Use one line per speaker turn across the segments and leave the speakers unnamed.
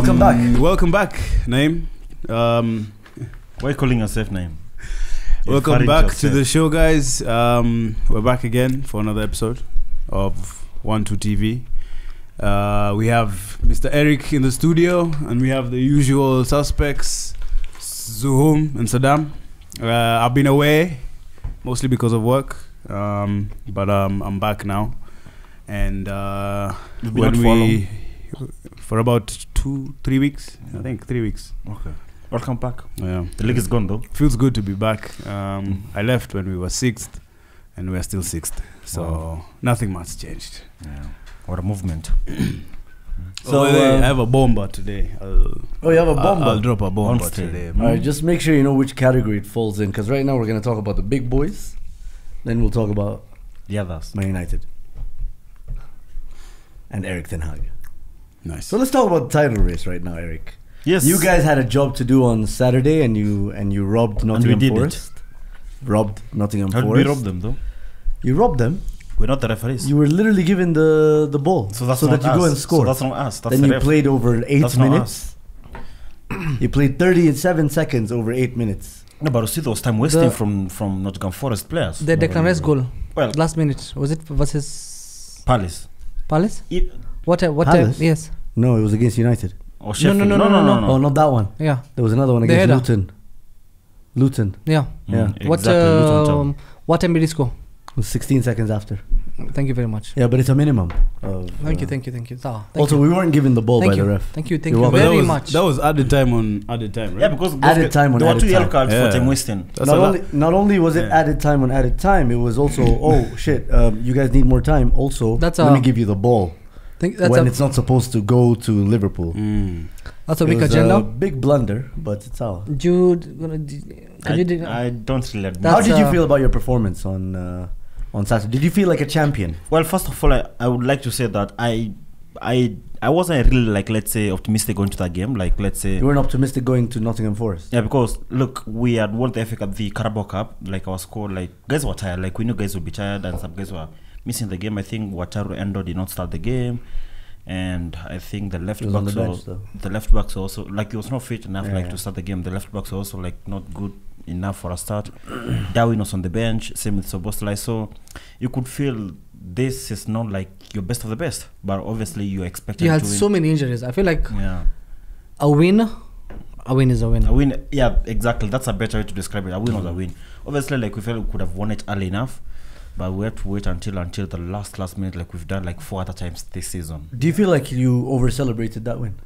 Welcome back.
Welcome back, Naeem.
Why are you calling yourself Naeem?
Welcome back to the show, guys. We're back again for another episode of 1-2 TV. We have Mr. Eric in the studio, and we have the usual suspects, Zuhum and Saddam. I've been away, mostly because of work, but I'm back now. And for about 2-3 weeks, I think 3 weeks.
Okay. Welcome back.
Yeah.
The league is gone though.
Feels good to be back. I left when we were 6th, and we're still 6th. So nothing much changed.
Yeah. What a movement.
So I have a bomber today.
You have a bomber?
I'll drop a bomber today.
Alright, just make sure you know which category it falls in, because right now we're going to talk about the big boys. Then we'll talk about
The others.
Man United and Eric Ten Hag.
Nice.
So let's talk about the title race right now, Eric.
Yes.
You guys had a job to do on Saturday, and you robbed Nottingham Forest. Robbed Nottingham
How
Forest.
did we rob them though?
You robbed them.
We're not the referees.
You were literally given the ball
so that
you go and score.
So that's not us. That's
then
the
you
ref.
played over 8
That's not
minutes. You played 37 seconds over 8 minutes.
No, but you see those time wasting from Nottingham Forest players.
The Declan Rice goal.
Well,
Last minute. Was it versus
Palace.
Palace?
It,
What
Palace?
time? Yes.
No, it was against United.
or Sheffield.
no.
Oh, not that one.
Yeah.
There was another one
The
against
header.
Luton.
Yeah.
Yeah.
Exactly.
What time did he score?
It was 16 seconds after.
Thank you very much.
Yeah, but it's a minimum.
Thank you.
Also, we weren't given the ball by the ref.
Thank you
You're welcome.
very
that was,
much.
That was added time on added time, right?
Yeah, because
Added time on
there were
added
2 yellow
time.
cards
Yeah.
for time wasting.
That's a lot.
Not only was it added time on added time, it was also, oh shit, you guys need more time. Also,
That's
let me give you the ball when it's not supposed to go to Liverpool.
That's a
It
weak
was
agenda.
a big blunder, but it's all.
Jude,
I don't really admit.
How
That's
did you feel about your performance on Saturday? Did you feel like a champion?
Well, first of all, I would like to say that I wasn't really, like, let's say, optimistic going to that game. Like, let's say,
You weren't optimistic going to Nottingham Forest.
yeah, because look, we had won the FA Cup, the Carabao Cup. Like, our score, like, guys were tired. Like, we knew guys would be tired, and some guys were missing the game. I think Wataru Endo did not start the game, and I think the left
He was on
backs
the bench, though.
the left backs also, like, he was not fit enough,
Yeah,
like,
yeah.
to start the game. The left backs were also, like, not good enough for a start. Darwin was on the bench, same with Soboslai. So you could feel this is not like your best of the best, but obviously you expected
You had
to win.
so many injuries. I feel like
Yeah.
a win is a win.
A win, yeah, exactly. That's a better way to describe it. A win was a win. Obviously, like, we felt we could have won it early enough, but we had to wait until the last minute, like we've done like 4 other times this season.
Do you feel like you over-celebrated that win?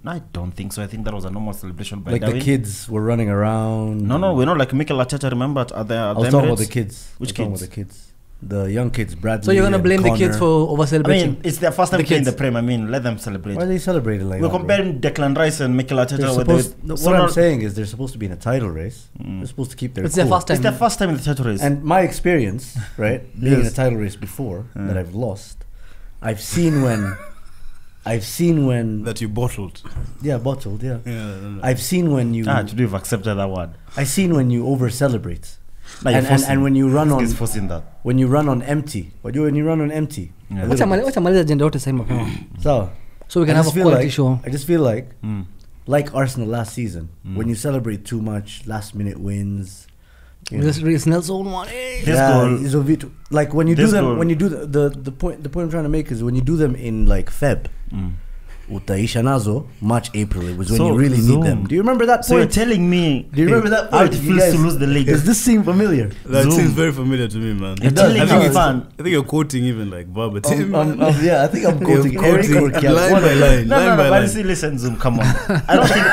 I don't think so. I think that was a normal celebration by
Like
Darwin.
the kids were running around.
No, we're not like Mikel Arteta. Remember at the
I was talking about the
Emirates?
kids.
Which
I was talking
kids?
about the kids. The young kids, Bradley.
So you're gonna
and
blame the
Connor.
kids for over
I
celebrating?
mean, it's their first time
The
playing the
kids.
Prem. I mean, let them celebrate.
Why are they celebrating like
We're
that? bro?
comparing Declan Rice and Mikel
They're
Arteta.
supposed, no,
so
what I'm
not-
saying is they're supposed to be in a title race. They're supposed to keep their
It's
cool.
their first time.
It's their first time in the title race.
And my experience, right, being in a
Yes.
title race before that I've lost, I've seen when
That you bottled.
bottled, yeah.
Yeah.
I've seen when you
today you've accepted that word.
I've seen when you over celebrate.
Now you're forcing.
And when you run
This
on
guy's forcing that.
when you run on empty. When you run on empty.
Yeah.
a
What's
little bit.
a maliza agenda yote sasa mapema? So we can
I
have
just
a
feel
quality
like,
show.
I just feel like
Mm.
like Arsenal last season, when you celebrate too much, last minute wins. You know.
This is Nelson one. Hey.
This
Yeah,
goal-
it's a bit- like when you do
this
them,
goal-
when you do the point I'm trying to make is when you do them in like Feb, utaisha nazo March, April. It was when
So,
you really need
Zoom.
them. Do you remember that
So you're
point?
telling me?
Do you remember that
how
point?
it
You
feels
guys-
to lose the league?
Does this seem familiar?
That
Zoom.
seems very familiar to me, man.
You're
does.
telling
I
me,
think it's-
man.
I think you're quoting even like verbatim.
Yeah, I think I'm quoting
You're
Eric or
quoting
Kian.
line
One
by
of them.
line.
No,
by
but
line.
see, listen, Zoom, come on. I don't think.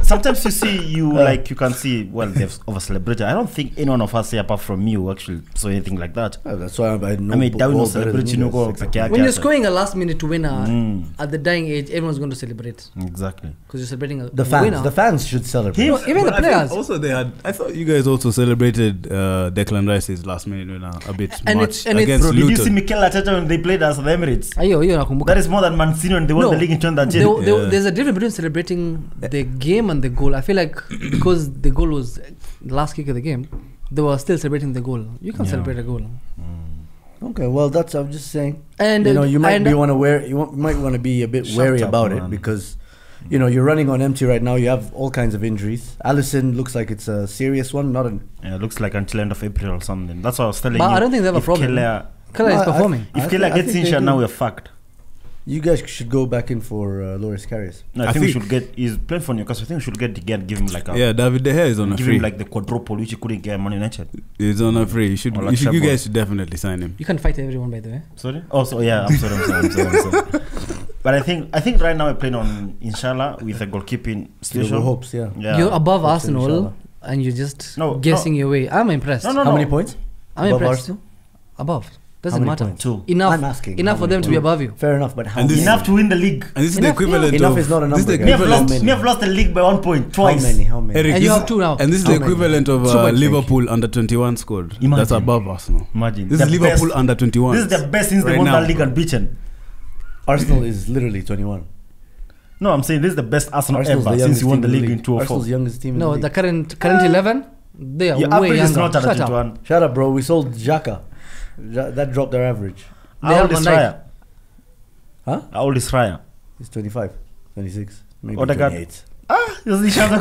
Sometimes you see like you can see, well, they've over celebrated. I don't think any one of us here, apart from you, actually saw anything like that.
Oh, that's why I know.
I mean, Darwin
goal
was
better than
celebrating,
you
you
guys.
go,
Exactly.
When you're scoring a last minute winner
Mm.
at the dying age, everyone's going to celebrate
Exactly.
because you're celebrating a
The
winner.
fans should celebrate.
Even the
But I think
players.
Also, I thought you guys also celebrated Declan Rice's last minute winner a bit
And
much
it's- and it's-
against
Bro, did you see
Luton.
Mikel Arteta when they played us at the Emirates?
Ayo, nakumbuka.
That is more than Man City when they won the league in 2013.
There's a difference between celebrating the game and the goal. I feel like because the goal was the last kick of the game, they were still celebrating the goal. You can celebrate a goal.
Okay, well, that's I'm just saying.
And
you might
and-
be might want to be a bit wary
up,
about
man.
it because you're running on empty right now. You have all kinds of injuries. Allison looks like it's a serious one, not an.
Yeah, it looks like until end of April or something. That's what I was telling
But
you.
I don't think they have a
If
problem.
Keller-
Keller is
No,
performing.
if Keller gets injured now, we're fucked.
You guys should go back in for Loris Karius.
No, I think we should get. He's playing for Newcastle. I think we should get De Gea and give him like a.
Yeah, David De Gea is on a
give
free.
him like the quadruple which he couldn't get at Man United.
He's on a free.
Or like
You
Shabba.
guys should definitely sign him.
You can fight everyone, by the way.
Sorry. Oh, so yeah. I'm sorry. But I think right now we're playing on Inshallah with a goalkeeping situation.
Silver hopes, yeah.
Yeah.
You're above
Hopes in
Arsenal,
inshallah.
and you're just
No,
guessing your way. I'm impressed.
No,
How many points?
I'm
Above
impressed.
Arsenal?
Above. Doesn't
How many
matter.
points?
2.
Enough.
I'm asking,
Enough
how
for
many
them to be
points?
above you.
Fair enough, but how
And this-
many?
Enough to win the league.
And this is the
Enough,
equivalent
Enough
of.
is not a
this is the
number,
We
guys.
have
equivalent.
lost. We have lost the league by 1 point twice.
How many?
Eric,
And you
this
have
is-
2 now.
And this is
How
the
many?
equivalent of
So much, thank
Liverpool under 21 squad. That's
Imagine.
above Arsenal.
Imagine.
This
The
is Liverpool
best.
under 21.
This is the best since they
Right
won
now.
the league unbeaten.
Arsenal is literally 21.
No, I'm saying this is the best Arsenal
Arsenal's
ever
the
since
youngest
you won
team
the
in
league in
Arsenal's
2004.
youngest team in
No,
the
the
league.
current 11, they are
Your
way
average is
younger.
not under
Shut up.
21.
Shut up, bro. We sold Xhaka. That dropped their average.
They
How
have
old is
Van Dijk.
Raya?
Huh?
How old is Raya?
He's 25, 26, maybe
Odegaard.
28.
He's the Shadow.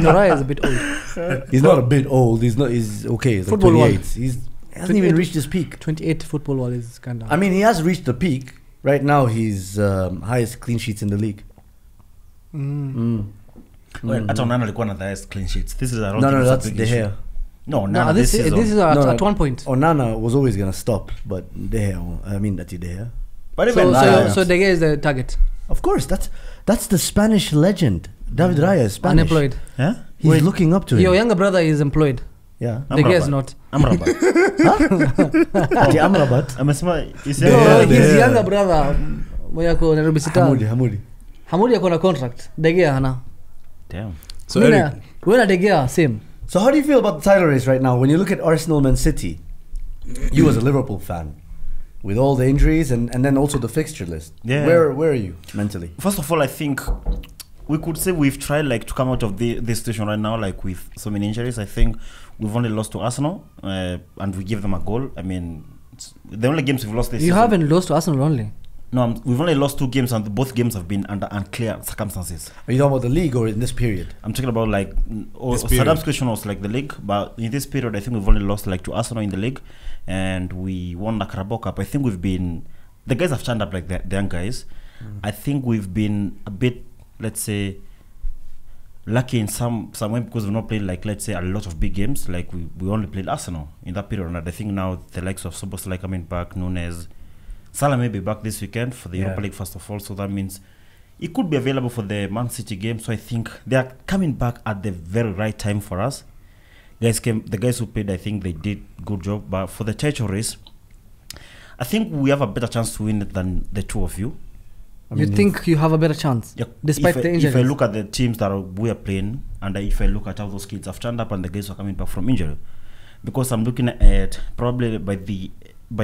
No, Raya is a bit old.
He's not a bit old. He's not. He's okay. He's like
Football
28.
one.
He hasn't even reached his peak.
28 football wall is kind of.
I mean, he has reached the peak. Right now, he's highest clean sheets in the league.
Hata Onana alikuwa na the highest clean sheets. This is I don't
No,
think
no,
it's a
that's
big
De
issue.
Gea.
No,
no,
Onana
this is at,
No,
at one point.
Onana was always gonna stop, but De Gea. I mean, that's De Gea.
But
So,
even
Raya.
so De Gea is the target.
Of course, that's the Spanish legend. David Raya is Spanish.
Unemployed.
yeah?
He's looking up to him.
Your younger brother is employed.
Yeah.
De Gea is not.
Amrabat.
Ati Amrabat.
Amesema is
No,
Yeah,
his
yeah.
younger brother mwenye ako Nairobi City.
Hamudi.
Hamudi ako na contract. De Gea hana.
Damn.
So
Mina,
Eric,
wewe na De Gea same.
So how do you feel about the title race right now? When you look at Arsenal, Man City, you as a Liverpool fan, with all the injuries and then also the fixture list.
Yeah.
Where are you mentally?
First of all, I think we could say we've tried like to come out of this situation right now, like with so many injuries. I think we've only lost to Arsenal, and we give them a goal. I mean, the only games we've lost this
You
season.
haven't lost to Arsenal only.
No, we've only lost 2 games, and both games have been under unclear circumstances.
Are you talking about the league or in this period?
I'm talking about like
This period.
Saddam's question was like the league, but in this period, I think we've only lost like to Arsenal in the league, and we won the Carabao Cup. I think we've been the guys have turned up like the young guys. I think we've been a bit, let's say, lucky in some way because we've not played like, let's say, a lot of big games. Like we only played Arsenal in that period, and I think now the likes of Soboslai coming back, Nunes, Salah may be back this weekend for the Europa League first of all, so that means it could be available for the Man City game. So I think they are coming back at the very right time for us. The guys who played, I think they did good job. But for the title race, I think we have a better chance to win it than the two of you.
You think you have a better chance,
Yeah,
despite the injuries?
If I look at the teams that we are playing, and if I look at how those kids have turned up and the guys are coming back from injury, because I'm looking at probably by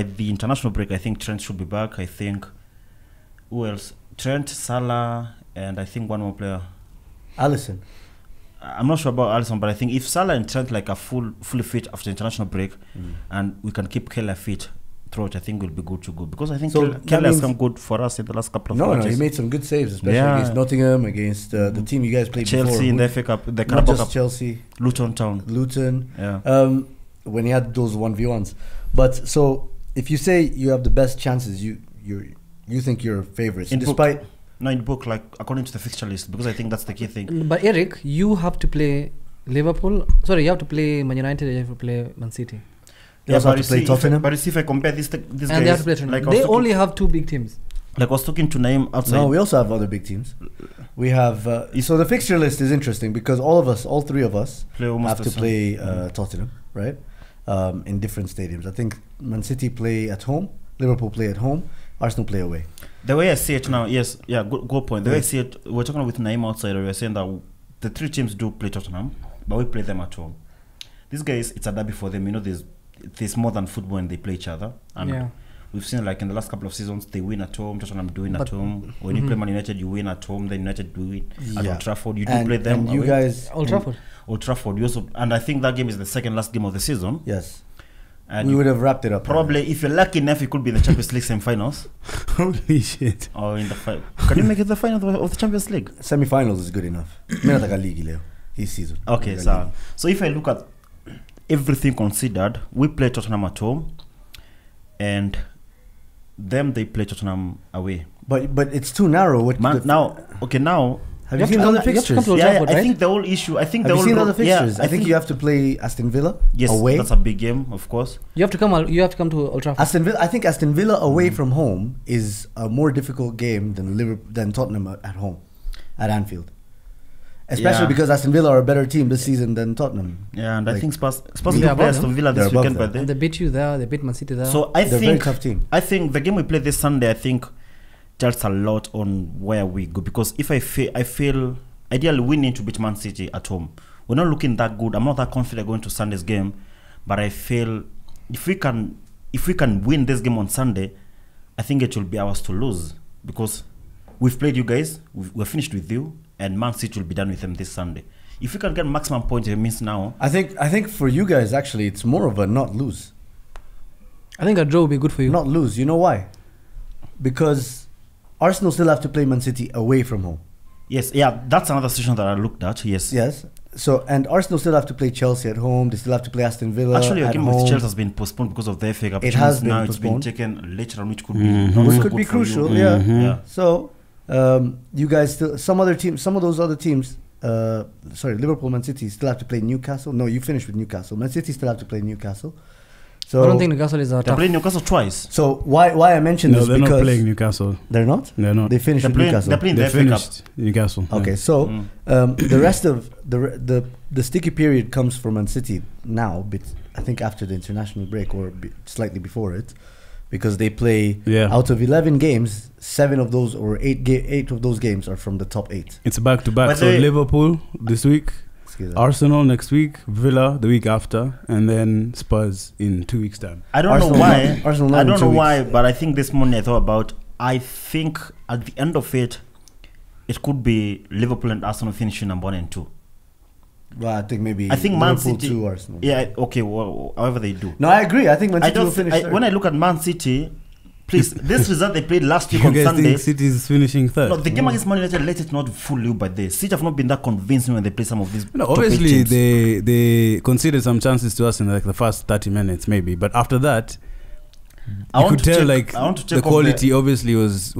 the international break, I think Trent should be back. I think who else? Trent, Salah, and I think one more player.
Allison.
I'm not sure about Alisson, but I think if Salah and Trent like are fully fit after international break, and we can keep Keller fit throughout, I think we'll be good to go. Because I think
So that
Keller has
means-
come good for us in the last couple of
No,
matches.
he made some good saves, especially
Yeah.
against Nottingham, against the team you guys played
Chelsea
before.
in the FA Cup, the
Not
Carabao
just
Cup,
Chelsea,
Luton Town.
Luton.
Yeah.
When he had those 1v1s. But so if you say you have the best chances, you think you're favorites,
In
despite.
No, in the book, like according to the fixture list, because I think that's the key thing.
But Eric, you have to play Liverpool. Sorry, you have to play Man United. You have to play Man City,
They also have to play Tottenham.
But if I compare these
and
guys,
they have to play Tottenham.
like I was
They
talking-
only have 2 big teams.
like I was talking to Naeem outside.
No, we also have other big teams. We have so the fixture list is interesting because all 3 of us
Play almost
have
the
to
same.
play Tottenham, right? In different stadiums. I think Man City play at home, Liverpool play at home, Arsenal play away.
The way I see it now, yes, yeah, good point. The way I see it, we're talking with Naeem outside, we were saying that the 3 teams do play Tottenham, but we play them at home. These guys, it's a derby for them. You know, there's more than football when they play each other. And
Yeah.
we've seen like in the last couple of seasons, they win at home, Tottenham do win at
But-
home. When you play Man United, you win at home, then United do win at
Yeah.
Old Trafford. You do
And,
play them
and you
away.
guys
Old Trafford.
Old Trafford. You also, and I think that game is the second last game of the season.
Yes.
And
we would have wrapped it up.
probably, if you're lucky enough, you could be in the Champions League semi-finals
Holy shit.
or in the final. Can you make it the final of the Champions League?
Semi-finals is good enough. Mimi nataka ligi leo. This season.
Okay, so if I look at everything considered, we play Tottenham at home, and them they play Tottenham away.
But it's too narrow. What
Now,
have you seen other fixtures?
I think the whole issue.
Have you seen other fixtures? I think you have to play Aston Villa away.
That's a big game, of course.
You have to come to Old Trafford.
I think Aston Villa away from home is a more difficult game than Tottenham at home, at Anfield. Especially because Aston Villa are a better team this season than Tottenham.
Yeah, and I think Spurs will play Aston Villa this weekend. By then
they beat you there. They beat Man City there.
So
they're a very tough team.
I think the game we play this Sunday, I think, tells a lot on where we go. Because if I feel ideally we need to beat Man City at home. We're not looking that good. I'm not that confident going to Sunday's game, but I feel if we can win this game on Sunday, I think it will be ours to lose because we've played you guys. We're finished with you. And Man City will be done with them this Sunday. If we can get maximum points, it means now.
I think for you guys actually, it's more of a not lose.
I think a draw will be good for you.
Not lose. You know why? Because Arsenal still have to play Man City away from home.
Yes, yeah, that's another situation that I looked at. Yes.
So and Arsenal still have to play Chelsea at home. They still have to play Aston Villa.
Actually, a
at
game
home.
with Chelsea has been postponed because of the FA Cup.
It has been
now
postponed.
It's been taken later on, which could be
Which could be crucial. Yeah.
Yeah.
So. You guys still some of those other teams Liverpool, Man City still have to play Newcastle. No, you finished with Newcastle. Man City still have to play Newcastle. So
I don't think Newcastle is
They're
tough.
playing Newcastle twice.
So why I mentioned this
they're
because
not playing Newcastle.
They're not?
They're not.
They finished with Newcastle.
They're playing
They
the FA Cup.
finished Newcastle.
Okay, so the rest of the sticky period comes for Man City now, but I think after the international break or slightly before it, because they play out of 11 games, 7 of those or 8 of those games are from the top 8.
It's back to back. So Liverpool this week, Arsenal next week, Villa the week after, and then Spurs in 2 weeks' time.
I don't know why. I don't know why, but I think this morning I thought about. I think at the end of it, it could be Liverpool and Arsenal finishing number 1 and 2.
Well, I think maybe
Man
Liverpool
City
2 Arsenal.
Yeah, okay. Well, however they do.
No, I agree. I think Man City will finish third.
When I look at Man City, please, this result they played last week
You
on
guys
Sunday.
think City is finishing third?
No, the game against Man United, let it not fool you by this. City have not been that convincing when they play some of these.
No,
top 8
obviously
teams.
they conceded some chances to us in like the first 30 minutes maybe, but after that you could tell the quality obviously was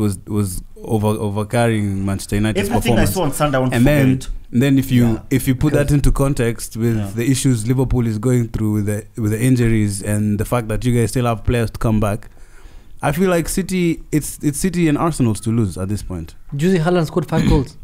over carrying Manchester United's
everything
performance.
I saw on Sunday, I want to
And
forget
then
it.
if you put that into context with the issues Liverpool is going through with the injuries and the fact that you guys still have players to come back, I feel like City it's City and Arsenal's to lose at this point.
Juicy Haaland scored 5 goals.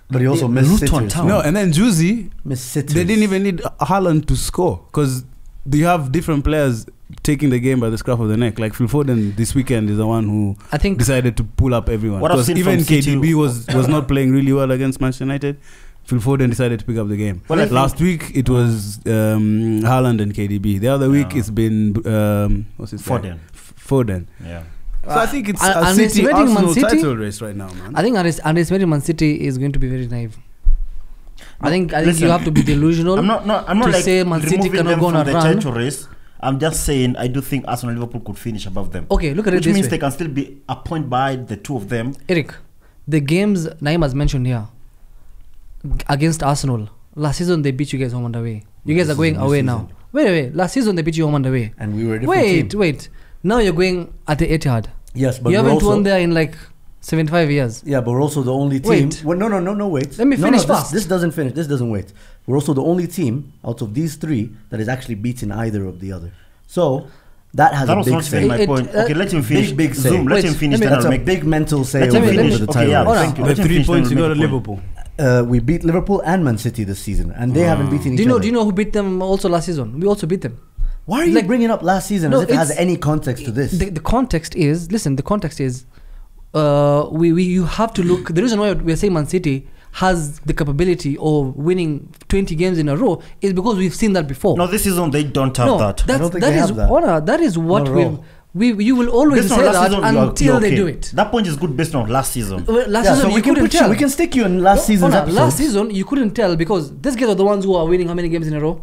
But he also missed
Luton
sitters.
Town.
No, and then Juicy,
Missed sitters.
they didn't even need Haaland to score because you have different players taking the game by the scruff of the neck. Like Phil Foden this weekend is the one who
I think
decided to pull up everyone.
What I've
Because
seen
even
from City-
KDB was not playing really well against Manchester United. Phil Foden decided to pick up the game.
Well, I think-
Last week it was Haaland and KDB. The other week it's been what's his name? Foden.
Yeah.
So I think it's a
underestimating
City
Man
Arsenal
City?
title race right now, man.
I think underestimating Man City is going to be very naive. I think
Listen,
you have to be delusional.
I'm not
to
like
say Man City
removing
cannot
them
go on
from
a
the
run.
title race. I'm just saying I do think Arsenal and Liverpool could finish above them.
Okay, look at it
Which
this
means
way.
they can still be a point by the two of them.
Eric, the games Naeem has mentioned here against Arsenal, last season they beat you guys home and away. You guys are going away now. Wait. Last season they beat you home and away.
And we were a different team.
Wait. Now you're going at the Etihad.
Yes, but
You
we're
haven't
also,
won there in like 75 years.
Yeah, but we're also the only team.
Wait.
Well, no, wait.
Let me finish
this-
fast.
This doesn't finish. This doesn't wait. We're also the only team out of these 3 that is actually beaten either of the other. So that has
That
a
was
big
not saying
say.
my point. Okay, let him finish.
big say.
Zoom, let
Wait,
him finish.
let me-
Then
That's
I'll
a
make.
big mental say
Let
over
me
the
finish.
title
Okay, yeah,
race.
thank you.
The
Let him
3
finish,
points
then
you
I'll
got at
make a point.
Liverpool.
We beat Liverpool and Man City this season, and they haven't beaten each other.
Do you know who beat them also last season? We also beat them.
Why are you
like-
bringing up last season
No,
as if it has
it's-
any context to this?
The context is, listen, you have to look. The reason why we're saying Man City has the capability of winning 20 games in a row is because we've seen that before.
No, this season they don't have that.
I don't think they have that.
Honor. That is what
Not at all.
you will always
Based on
say
last
that
season,
until
you're
they
okay.
do it.
That point is good based on last season.
Well, last
Yeah,
season
so
you couldn't tell.
we can stick you in last season's episode.
Last season you couldn't tell because these guys are the ones who are winning how many games in a row?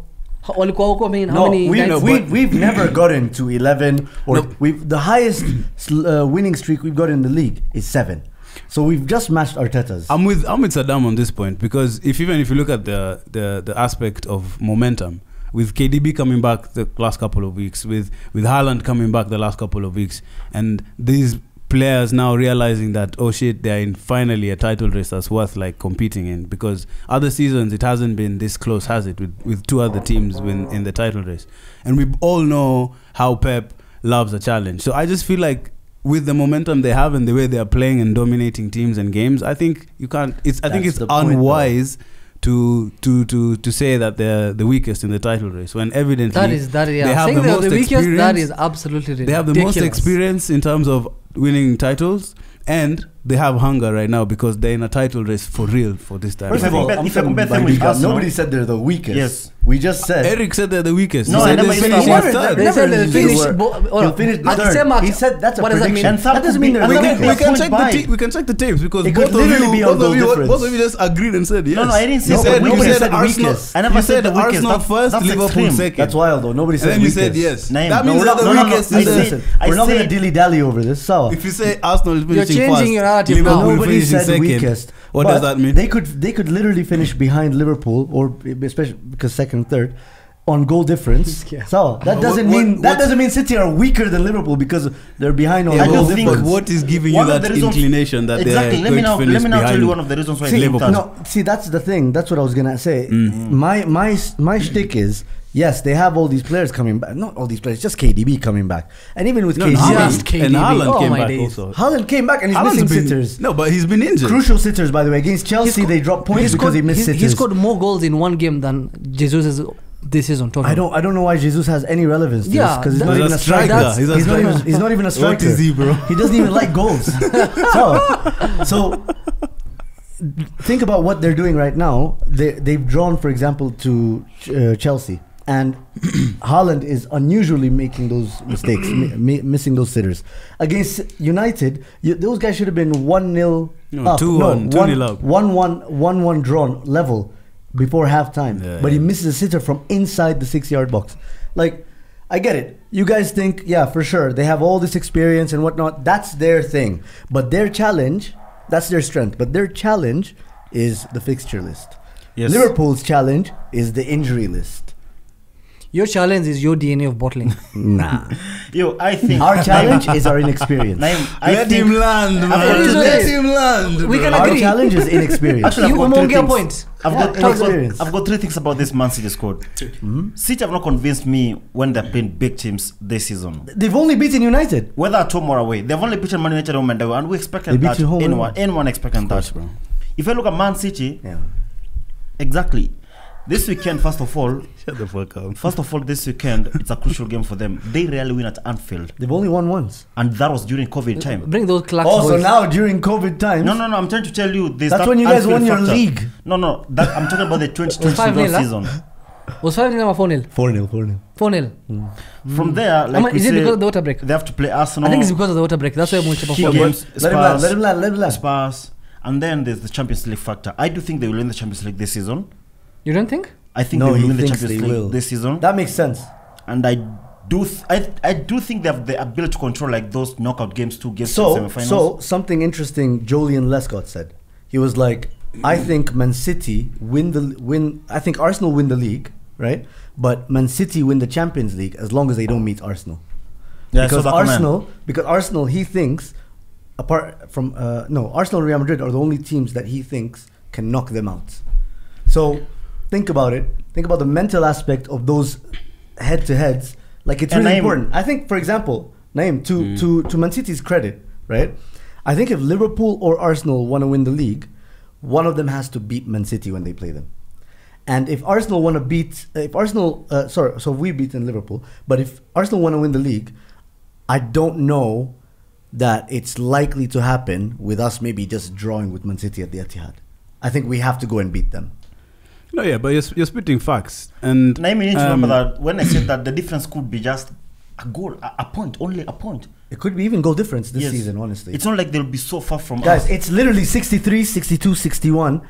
We've never gotten to 11 or the highest winning streak we've got in the league is 7. So we've just matched Arteta's.
I'm with Saddam on this point, because if you look at the aspect of momentum, with KDB coming back the last couple of weeks, with Haaland coming back the last couple of weeks, and these players now realizing that, oh shit, they're in finally a title race that's worth like competing in, because other seasons it hasn't been this close, has it, with 2 other teams in the title race. And we all know how Pep loves a challenge. So I just feel like with the momentum they have and the way they are playing and dominating teams and games, I think you can't. I think it's unwise to say that they're the weakest in the title race, when evidently they have the most experience.
That is absolutely ridiculous.
They have the most experience in terms of winning titles, and they have hunger right now because they're in a title race for real for this time.
First of all, nobody said they're the weakest.
Yes.
We just said
Eric said they're the weakest.
No, I never
they
said
third.
They said they finished
third. He said that's a prediction. That doesn't mean they're weakest.
We can check the tapes, because
both
of you just agreed and said yes.
No, I didn't say
you
said
Arsenal.
weakest.
I never said the weakest.
Arsenal first, Liverpool second.
That's wild though. Nobody said
and then
weakest.
you said yes.
Naim,
That means they're the weakest.
We're not going to dilly-dally over this. So
if you say Arsenal is
You're
finishing
changing your
first,
narrative now.
Liverpool
nobody
finishing
said
second,
weakest.
what does that mean?
They could literally finish behind Liverpool, or especially because second, third, on goal difference. So that doesn't mean City are weaker than Liverpool because they're behind on goal difference.
What is giving you that inclination that they're going to finish behind?
Let me now tell you one of the reasons why.
That's the thing. That's what I was gonna say. My shtick is, yes, they have all these players coming back. Not all these players, just KDB coming back. And even with KDB,
and Haaland came back also.
Haaland came back and he's missing sitters.
No, but he's been injured.
Crucial sitters, by the way. Against Chelsea, they dropped points because he missed sitters.
He scored more goals in one game than Jesus this season.
I don't know why Jesus has any relevance to this, because he's not even a striker. He's not even a striker.
What is he, bro?
He doesn't even like goals. So think about what they're doing right now. They've drawn, for example, to Chelsea, and Haaland is unusually making those mistakes, missing those sitters. Against United, those guys should have been 1-0 up.
2-1, 2-0 up.
1-1 drawn level before halftime, but he misses a sitter from inside the 6-yard box. Like, I get it. You guys think, yeah, for sure, they have all this experience and whatnot. That's their thing. But their challenge, that's their strength. But their challenge is the fixture list. Yes. Liverpool's challenge is the injury list.
Your challenge is your DNA of bottling.
Nah.
I think
our challenge is our inexperience.
Let him land, man. Let him land.
We can
our
agree.
challenge is inexperience.
Actually,
You won't get points.
I've got 3 things about this Man City squad. City have not convinced me when they're playing big teams this season.
They've only beaten United,
whether at home or away. They've only beaten Man United home and away, and we expected that. Anyone expected that, bro. If I look at Man City, exactly. This weekend, first of all,
shut the fuck up.
First of all, this weekend, it's a crucial game for them. They rarely win at Anfield.
They've only won once,
and that was during COVID time.
Bring those clacks.
So now during COVID times.
No. I'm trying to tell you,
that's when you guys won your league.
No. I'm talking about the 2020 season.
Was 5-0 or 4-0? 4-0.
From there, like
is it because of the water break?
They have to play Arsenal.
I think it's because of the water break. That's why we're
key games.
Let him land.
Spurs. And then there's the Champions League factor. I do think they will win the Champions League this season.
You don't think?
I think they will win the Champions League this season.
That makes sense.
And I do think they have the ability to control like those knockout games, 2 games, semi-finals.
So something interesting Julian Lescott said. He was like, I think Man City I think Arsenal win the league, right? But Man City win the Champions League as long as they don't meet Arsenal.
Yeah,
because Arsenal, he thinks, apart from Arsenal and Real Madrid are the only teams that he thinks can knock them out. So think about it. Think about the mental aspect of those head-to-heads. Like, it's really important. I think, for example, Naim, to Man City's credit, right? I think if Liverpool or Arsenal want to win the league, one of them has to beat Man City when they play them. And if Arsenal want to beat, so we beat in Liverpool, but if Arsenal want to win the league, I don't know that it's likely to happen with us maybe just drawing with Man City at the Etihad. I think we have to go and beat them.
No, yeah, but you're spitting facts. And
I need to remember that when I said that the difference could be just a goal, a point, only a point.
It could be even goal difference this season, honestly.
It's not like they'll be so far from us.
Guys, it's literally 63, 62, 61,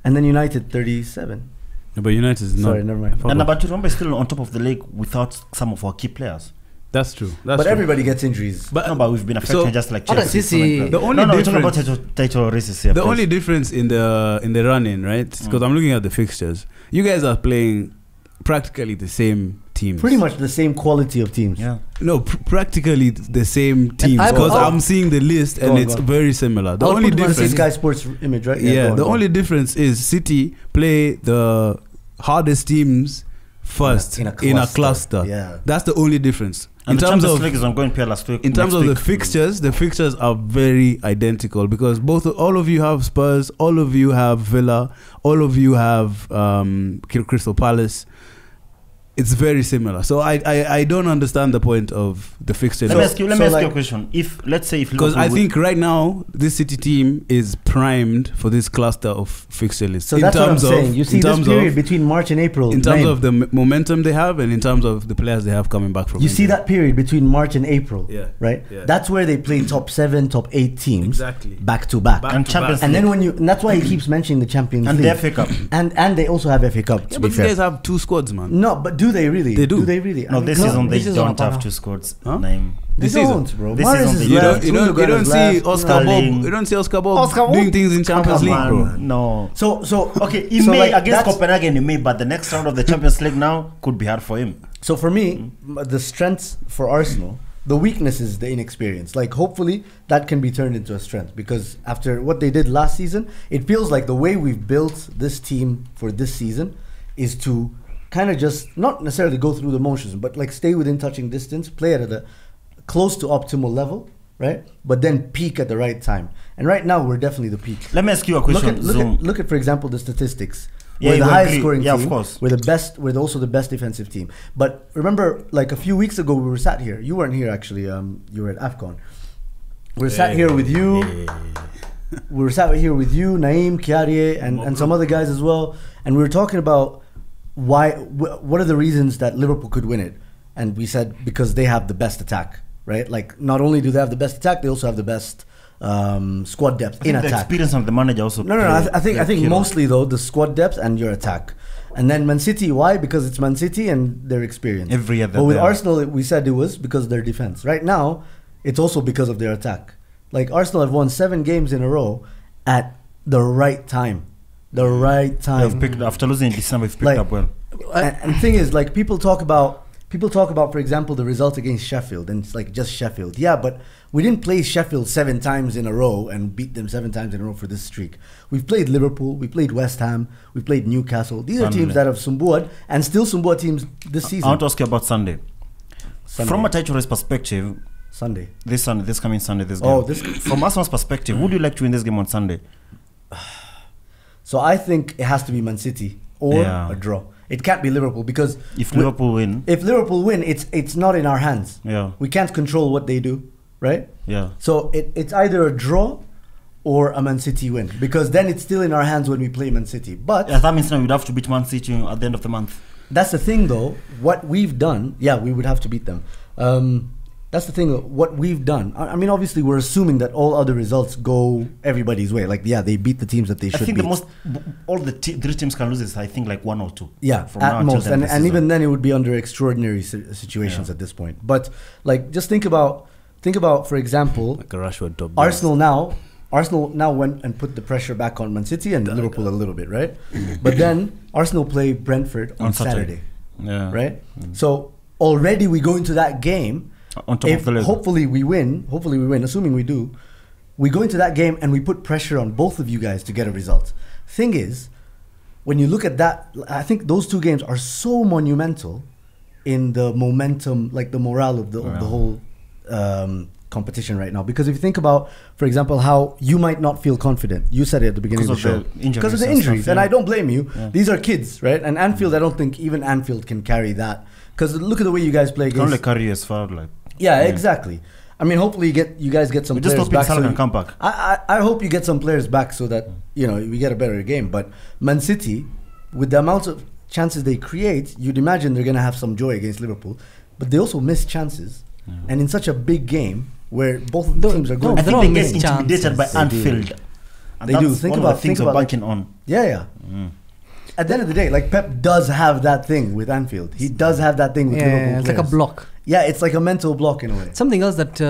and then United 37.
No, but United is not.
Sorry, never mind.
And but you remember, still on top of the league without some of our key players.
That's true.
But everybody gets injuries.
But we've been affected just like
Chelsea.
The only difference,
we're talking about title races here.
The only difference in the run-in, right? Because I'm looking at the fixtures. You guys are playing practically the same teams.
Pretty much the same quality of teams.
Yeah.
No, practically the same teams. Because I'm seeing the list and it's very similar. The only difference,
Sky Sports image, right?
Yeah. The only difference is City play the hardest teams first in a cluster.
Yeah.
That's the only difference.
And in terms of league is ongoing last week.
In terms of the fixtures are very identical because all of you have Spurs, all of you have Villa, all of you have Crystal Palace. It's very similar. So I don't understand the point of the fixture.
Let me ask you a question.
Because I think right now this City team is primed for this cluster of fixture lists.
So that's what I'm saying. You see this period between March and April.
In terms of the momentum they have and in terms of the players they have coming back from.
You see that period between March and April, right?
Yeah.
That's where they play top 7, top 8 teams back to back.
And Champions League.
And then and that's why he keeps mentioning the Champions League.
And the FA Cup.
And they also have FA Cup.
Yeah, but you guys have 2 squads, man.
No, but do they really?
They do.
Do they really?
No, this season they don't have 2 squads.
Huh?
They don't, bro.
This season
you don't see Oscar Bob. You don't see Oscar Bob doing things in Champions League, bro.
No.
So
okay, he may against Copenhagen, he may, but the next round of the Champions League now could be hard for him.
So for me, the strengths for Arsenal, the weakness is the inexperience. Like hopefully that can be turned into a strength because after what they did last season, it feels like the way we've built this team for this season is to kind of just not necessarily go through the motions, but like stay within touching distance, play at a close to optimal level, right? But then peak at the right time. And right now we're definitely the peak.
Let me ask you a question.
Look at for example the statistics.
Yeah,
we're the highest scoring team.
Of course.
We're the best. We're also the best defensive team. But remember, like a few weeks ago, we were sat here. You weren't here actually. You were at AFCON. We were sat here with you. We were sat here with you, Naeem, Kiarie, and some other guys as well. And we were talking about what are the reasons that Liverpool could win it. And we said because they have the best attack, right? Like not only do they have the best attack, they also have the best squad depth in attack.
The experience of the manager also.
No. I think mostly though the squad depth and your attack. And then Man City, why? Because it's Man City and their experience.
Every other.
But with Arsenal, we said it was because of their defense. Right now, it's also because of their attack. Like Arsenal have won 7 games in a row at the right time. The right time.
They've picked after losing in December. They've picked up well.
And the thing is, like people talk about, for example, the result against Sheffield, and it's like just Sheffield. Yeah, but we didn't play Sheffield 7 times in a row and beat them 7 times in a row for this streak. We've played Liverpool, we played West Ham, we played Newcastle. These are teams that have sumbuad and still sumbuad teams this season.
I want to ask you about Sunday. From a title race perspective, this coming Sunday, this game. From Arsenal's perspective, would you like to win this game on Sunday?
So I think it has to be Man City or a draw. It can't be Liverpool because
if Liverpool win,
it's not in our hands.
Yeah,
we can't control what they do, right?
Yeah.
So it's either a draw or a Man City win because then it's still in our hands when we play Man City. But
that means now we'd have to beat Man City at the end of the month.
That's the thing, though. What we've done, we would have to beat them. That's the thing. What we've done. I mean, obviously, we're assuming that all other results go everybody's way. Like, they beat the teams that they should. I
think all the 3 teams can lose is I think like 1 or 2.
Yeah, at most, and even then it would be under extraordinary situations at this point. But like, just think about, for example,
like a Rashford top.
Arsenal now went and put the pressure back on Man City and Liverpool a little bit, right? But then Arsenal play Brentford on Saturday, right? So already we go into that game.
On top of the level.
Hopefully we win, assuming we do, we go into that game and we put pressure on both of you guys to get a result. Thing is, when you look at that, I think those 2 games are so monumental in the momentum, like the morale of the whole competition right now. Because if you think about, for example, how you might not feel confident. You said it at the beginning of the show. Because of the injuries. And I don't blame you. Yeah. These are kids, right? And Anfield, I don't think even Anfield can carry that. Because look at the way you guys play against...
Can only carry as far, like...
Yeah, exactly. I mean, hopefully you guys get some players back.
Salah can come back.
I hope you get some players back so that we get a better game. But Man City, with the amount of chances they create, you'd imagine they're going to have some joy against Liverpool. But they also miss chances, and in such a big game where both of the teams are going.
I think they get intimidated by Anfield.
They do.
Think about things we're banking on.
Yeah. at the end of the day, like Pep does have that thing with Anfield. He does have that thing with Liverpool
it's
players.
like a block.
Yeah, it's like a mental block in a way.
Something else that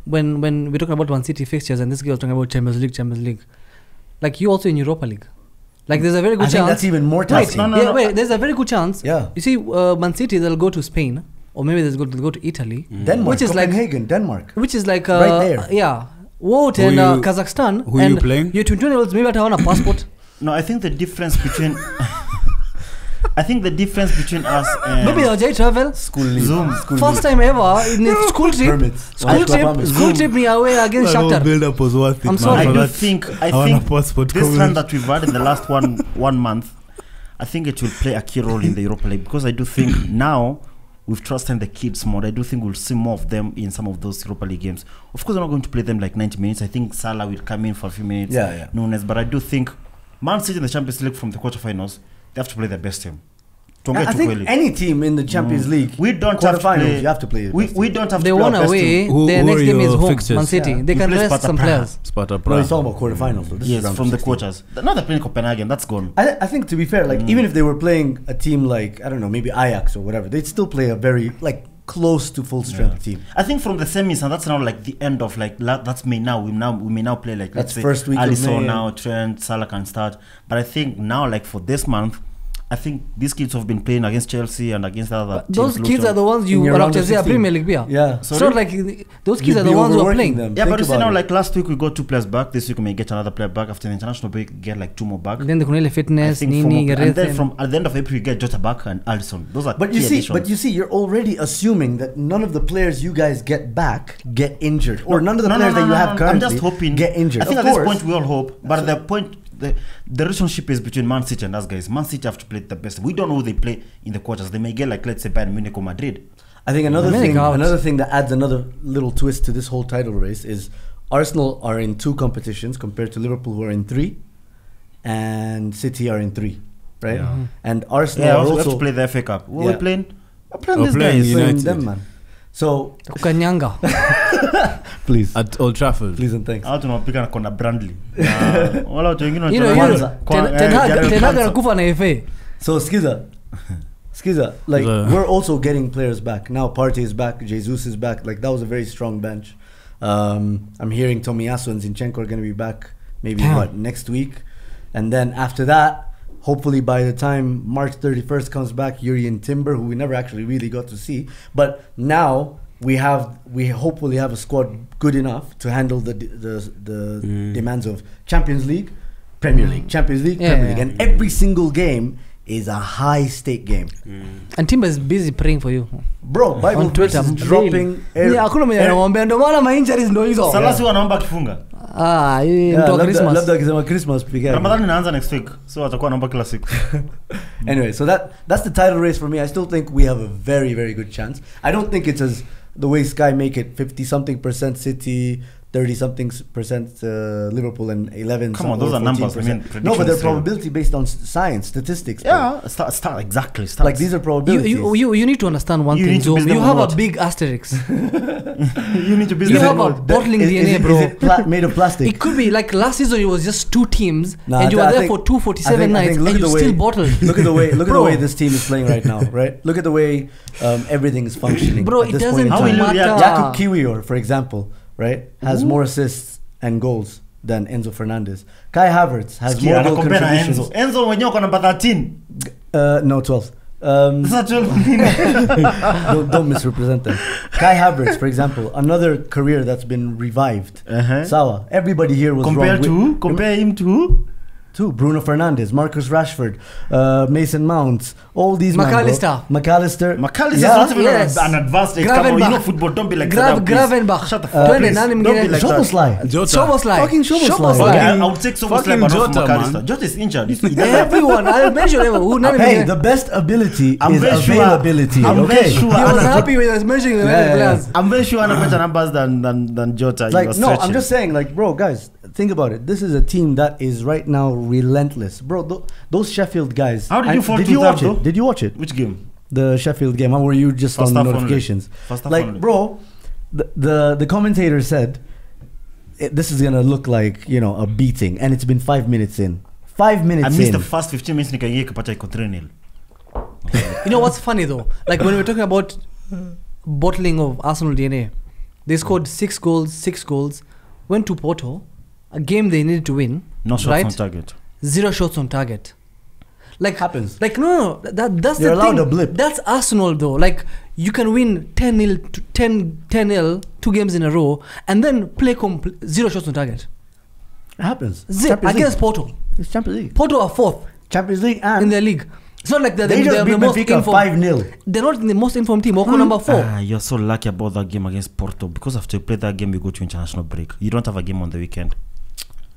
when we're talking about Man City fixtures, and this guy was talking about Champions League, like you also in Europa League. Like there's a very good chance.
I think that's even more tough.
Wait, there's a very good chance.
Yeah.
You see, Man City they'll go to Spain, or maybe they'll go to Italy.
Denmark,
which is
Copenhagen, Denmark.
Which is like
right there.
Yeah. Wout and Kazakhstan.
Who are you playing?
You're 21 years old, maybe I have a passport.
No, I think the difference between us and
maybe they'll travel.
School leave.
Zoom.
First time ever in a school trip.
Permits.
School trip me away against Shakhtar.
Build-up was worth it.
I'm sorry.
I think this run that we've had in the last one month, I think it will play a key role in the Europa League, because I do think now we've trusted the kids more. I do think we'll see more of them in some of those Europa League games. Of course, I'm not going to play them like 90 minutes. I think Salah will come in for a few minutes.
Yeah.
Nunes, but I do think Man City in the Champions League from the quarterfinals, they have to play their best team.
I think any team in the Champions League,
we don't have to play.
You have to play.
We don't have to play.
They won away. Their next game is home.
Fixtures?
Man City.
Yeah.
They can rest some players.
Sparta
No,
Prague.
he's talking about quarterfinals. So this
Yes,
is
from the
16.
quarters. Now they're playing Copenhagen. That's gone.
I think, to be fair, like even if they were playing a team like, I don't know, maybe Ajax or whatever, they'd still play a very like close to full strength team.
I think from the semis, and that's now like the end of like that's May now. We may now play like,
That's
let's say
first week of
Alisson
May.
now, Trent, Salah can start. But I think now, like for this month, I think these kids have been playing against Chelsea and against other teams.
Those kids are the ones you
In your
are
round of
Chelsea
16.
Premier League.
Yeah.
It's not like those kids
You'd
are the
be
ones who are
overworking
playing.
them.
Yeah,
Think
but you see
about
now,
it.
like last week we got 2 players back. This week we may get another player back. After the international break, get like 2 more back.
Then the Kunele
I
Fitness,
think
Nini,
and then
Gareth.
from at the end of April you get Jota back and Alisson. Those are
But
key
you see,
additions.
you're already assuming that none of the players you guys get back get injured, or none of the players that you have currently
I'm just hoping
get injured.
I think
of
at
course,
this point we all hope, but the point, the relationship is between Man City and us guys. Man City have to play the best. We don't know who they play in the quarters. They may get like, let's say, Bayern Munich or Madrid.
I think another
Dominic
thing that adds another little twist to this whole title race is Arsenal are in 2 competitions compared to Liverpool, who are in 3, and City are in 3, right?
Yeah.
And Arsenal
Yeah,
are
we have
also
to play the FA Cup. We're
Yeah.
playing. We're playing
We're
these
playing
guys.
playing
United.
them, man. So
Kanyanga.
please,
At Old Trafford.
please and thanks.
Hao tunapika na kona Brandley. Wala watu wengine
You know,
wanacheza
Ten Hag
Jared Kwanza.
anakufa na FA.
So Skiza, like we're also getting players back now. Partey is back, Jesus is back. Like that was a very strong bench. I'm hearing Tomiyasu and Zinchenko are going to be back maybe next week, and then after that, hopefully by the time March 31st comes back, Yuri and Timber, who we never actually really got to see, but now we hopefully have a squad good enough to handle the demands of Champions League, Premier League, Champions League, Premier League, and every single game is a high stake game.
And Timber is busy praying for you.
Bro, Bible
On Twitter,
verse is dropping.
hakuna mwenye anamwambia ndio maana ma injuries ndio hizo.
Salasi wanaomba kifunga.
Hii mtu Christmas.
Labda akisema Christmas pigani.
Ramadhani inaanza next week. So watakuwa wanaomba kila siku.
Anyway, so that's the title race for me. I still think we have a very, very good chance. I don't think it's as the way Sky make it 50-something% City, 30-something% Liverpool, and 11.
Come on, those are numbers. I mean,
no, but they're
predictions,
probability based on science, statistics. bro.
Yeah, start exactly. Stats.
Like these are probabilities.
You need to understand one
You
thing,
need to
Zoom.
build them
You
on
have
what?
a big asterisk.
you need to build
You
them
have
on
a
what?
bottling
Is
DNA,
it-
bro.
Is it made of plastic?
It could be like last season it was just 2 teams
Nah,
and you
I
were there
think-
for 247
I think
nights
look
and
at
you
the way-
still bottled.
Look at the way
Bro.
this team is playing right now, right? Look at the way everything is functioning.
Bro,
at
it
this
doesn't
point in
How
time.
will you react?
matter.
Jakub Kiwior, for example, right, has more assists and goals than Enzo Fernandez. Kai Havertz has more goal
Anakompea na
contributions.
Enzo mwenyewe kwa namba 13.
No, 12.
Sasa 12.
Don't misrepresent them. Kai Havertz, for example, another career that's been revived. Sawa. Everybody here was
Compare
wrong.
compare him to
Bruno Fernandes, Marcus Rashford, Mason Mount, all these
McAllister.
McAllister.
McAllister is
Yeah,
not even
yes.
an advanced age. Come on, you
Gravenbach.
know football. Don't be like that. please.
Gravenbach.
Shut the fuck up.
Twende,
please.
nani
Don't
mwingine?
be like that.
Szoboszlai.
Jota.
Szoboszlai.
Fucking Szoboszlai.
Okay,
Fucking-
I would take Szoboszlai,
fucking
but not
Jota,
McAllister.
man.
Jota is injured.
Everyone, I'll mention everyone.
Hey, the best ability
I'm
is
very sure-
availability.
I'm
okay.
very sure-
He was
Anna-
happy with us mentioning the
Yeah,
players.
I'm very sure Anna better numbers than Jota.
Like,
You are
no, I'm
stretching.
just saying, like, bro, guys, think about it. This is a team that is right now relentless. Bro, those Sheffield guys.
How did you fall
Did
to
you
that,
watch
though?
it? Did you watch it?
Which game?
The Sheffield game. How were you just
First
on the
half only.
notifications?
First half
Like,
only.
bro, the commentator said this is gonna look like, you know, a beating, and it's been 5 minutes in. 5 minutes
I missed
in.
the first 15 minutes nikaingia ikapata iko 3-0.
You know what's funny though? Like when we're talking about bottling of Arsenal DNA, they scored 6 goals, went to Porto, a game they needed to win.
No shots
right?
on target.
0 shots on target. Like
happens.
Like no, that's
You're
the
allowed
thing.
a blip.
That's Arsenal though. Like you can win 10-0 to 10-0 2 games in a row and then play 0 shots on target.
It happens.
Against Porto.
It's Champions League.
Porto are 4th
Champions League and
in their league. It's not like they're
they just beat
the most
Benfica 5-0.
They're not the most informed team. Wako number 4.
You're so lucky about that game against Porto because after you play that game, you go to international break. You don't have a game on the weekend.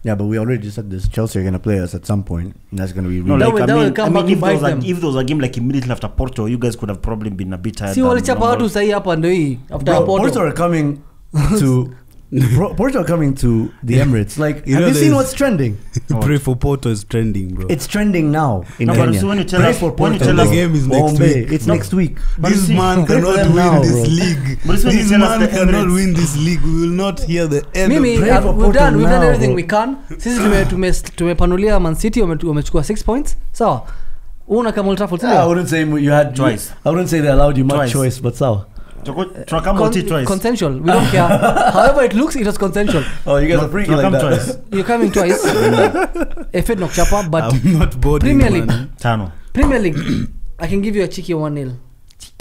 Yeah, but we already said this. Chelsea are going to play us at some point, and that's going to be
No,
really
like,
that will
if there was a game like immediately after Porto, you guys could have probably been a bit tired.
See walichapa watu sahi hapa ndio hii after
Bro,
Porto.
Porto are coming to Porto are coming to the Emirates. Like, have you seen what's trending?
Pray for Porto is trending, bro.
It's trending now in
No,
Kenya.
but so when you tell
Pray
us-
for
when you
Porto.
tell us-
The game is next week.
It's next week.
This man
pray for
cannot
them
win
now,
this
bro.
league.
But it's when you
This
tell us
man
the
cannot
Emirates-
win this league. We will not hear the end
Mimi,
of
Pray for
we've
Porto
done
now,
everything
bro.
we can. Sisi tumepanulia Man City wamechukua 6 points. Sawa. Una kama Old Trafford.
I wouldn't say you had
Twice.
I wouldn't say they allowed you much
Twice.
choice, but so.
Twice.
Consensual. We don't care. However it looks, it was consensual.
Oh, you guys are freaky like that.
Twice.
You're coming twice. If no chapa, but
I'm not boarding,
Premier League.
man.
Tano.
Premier League, I can give you a cheeky 1-0.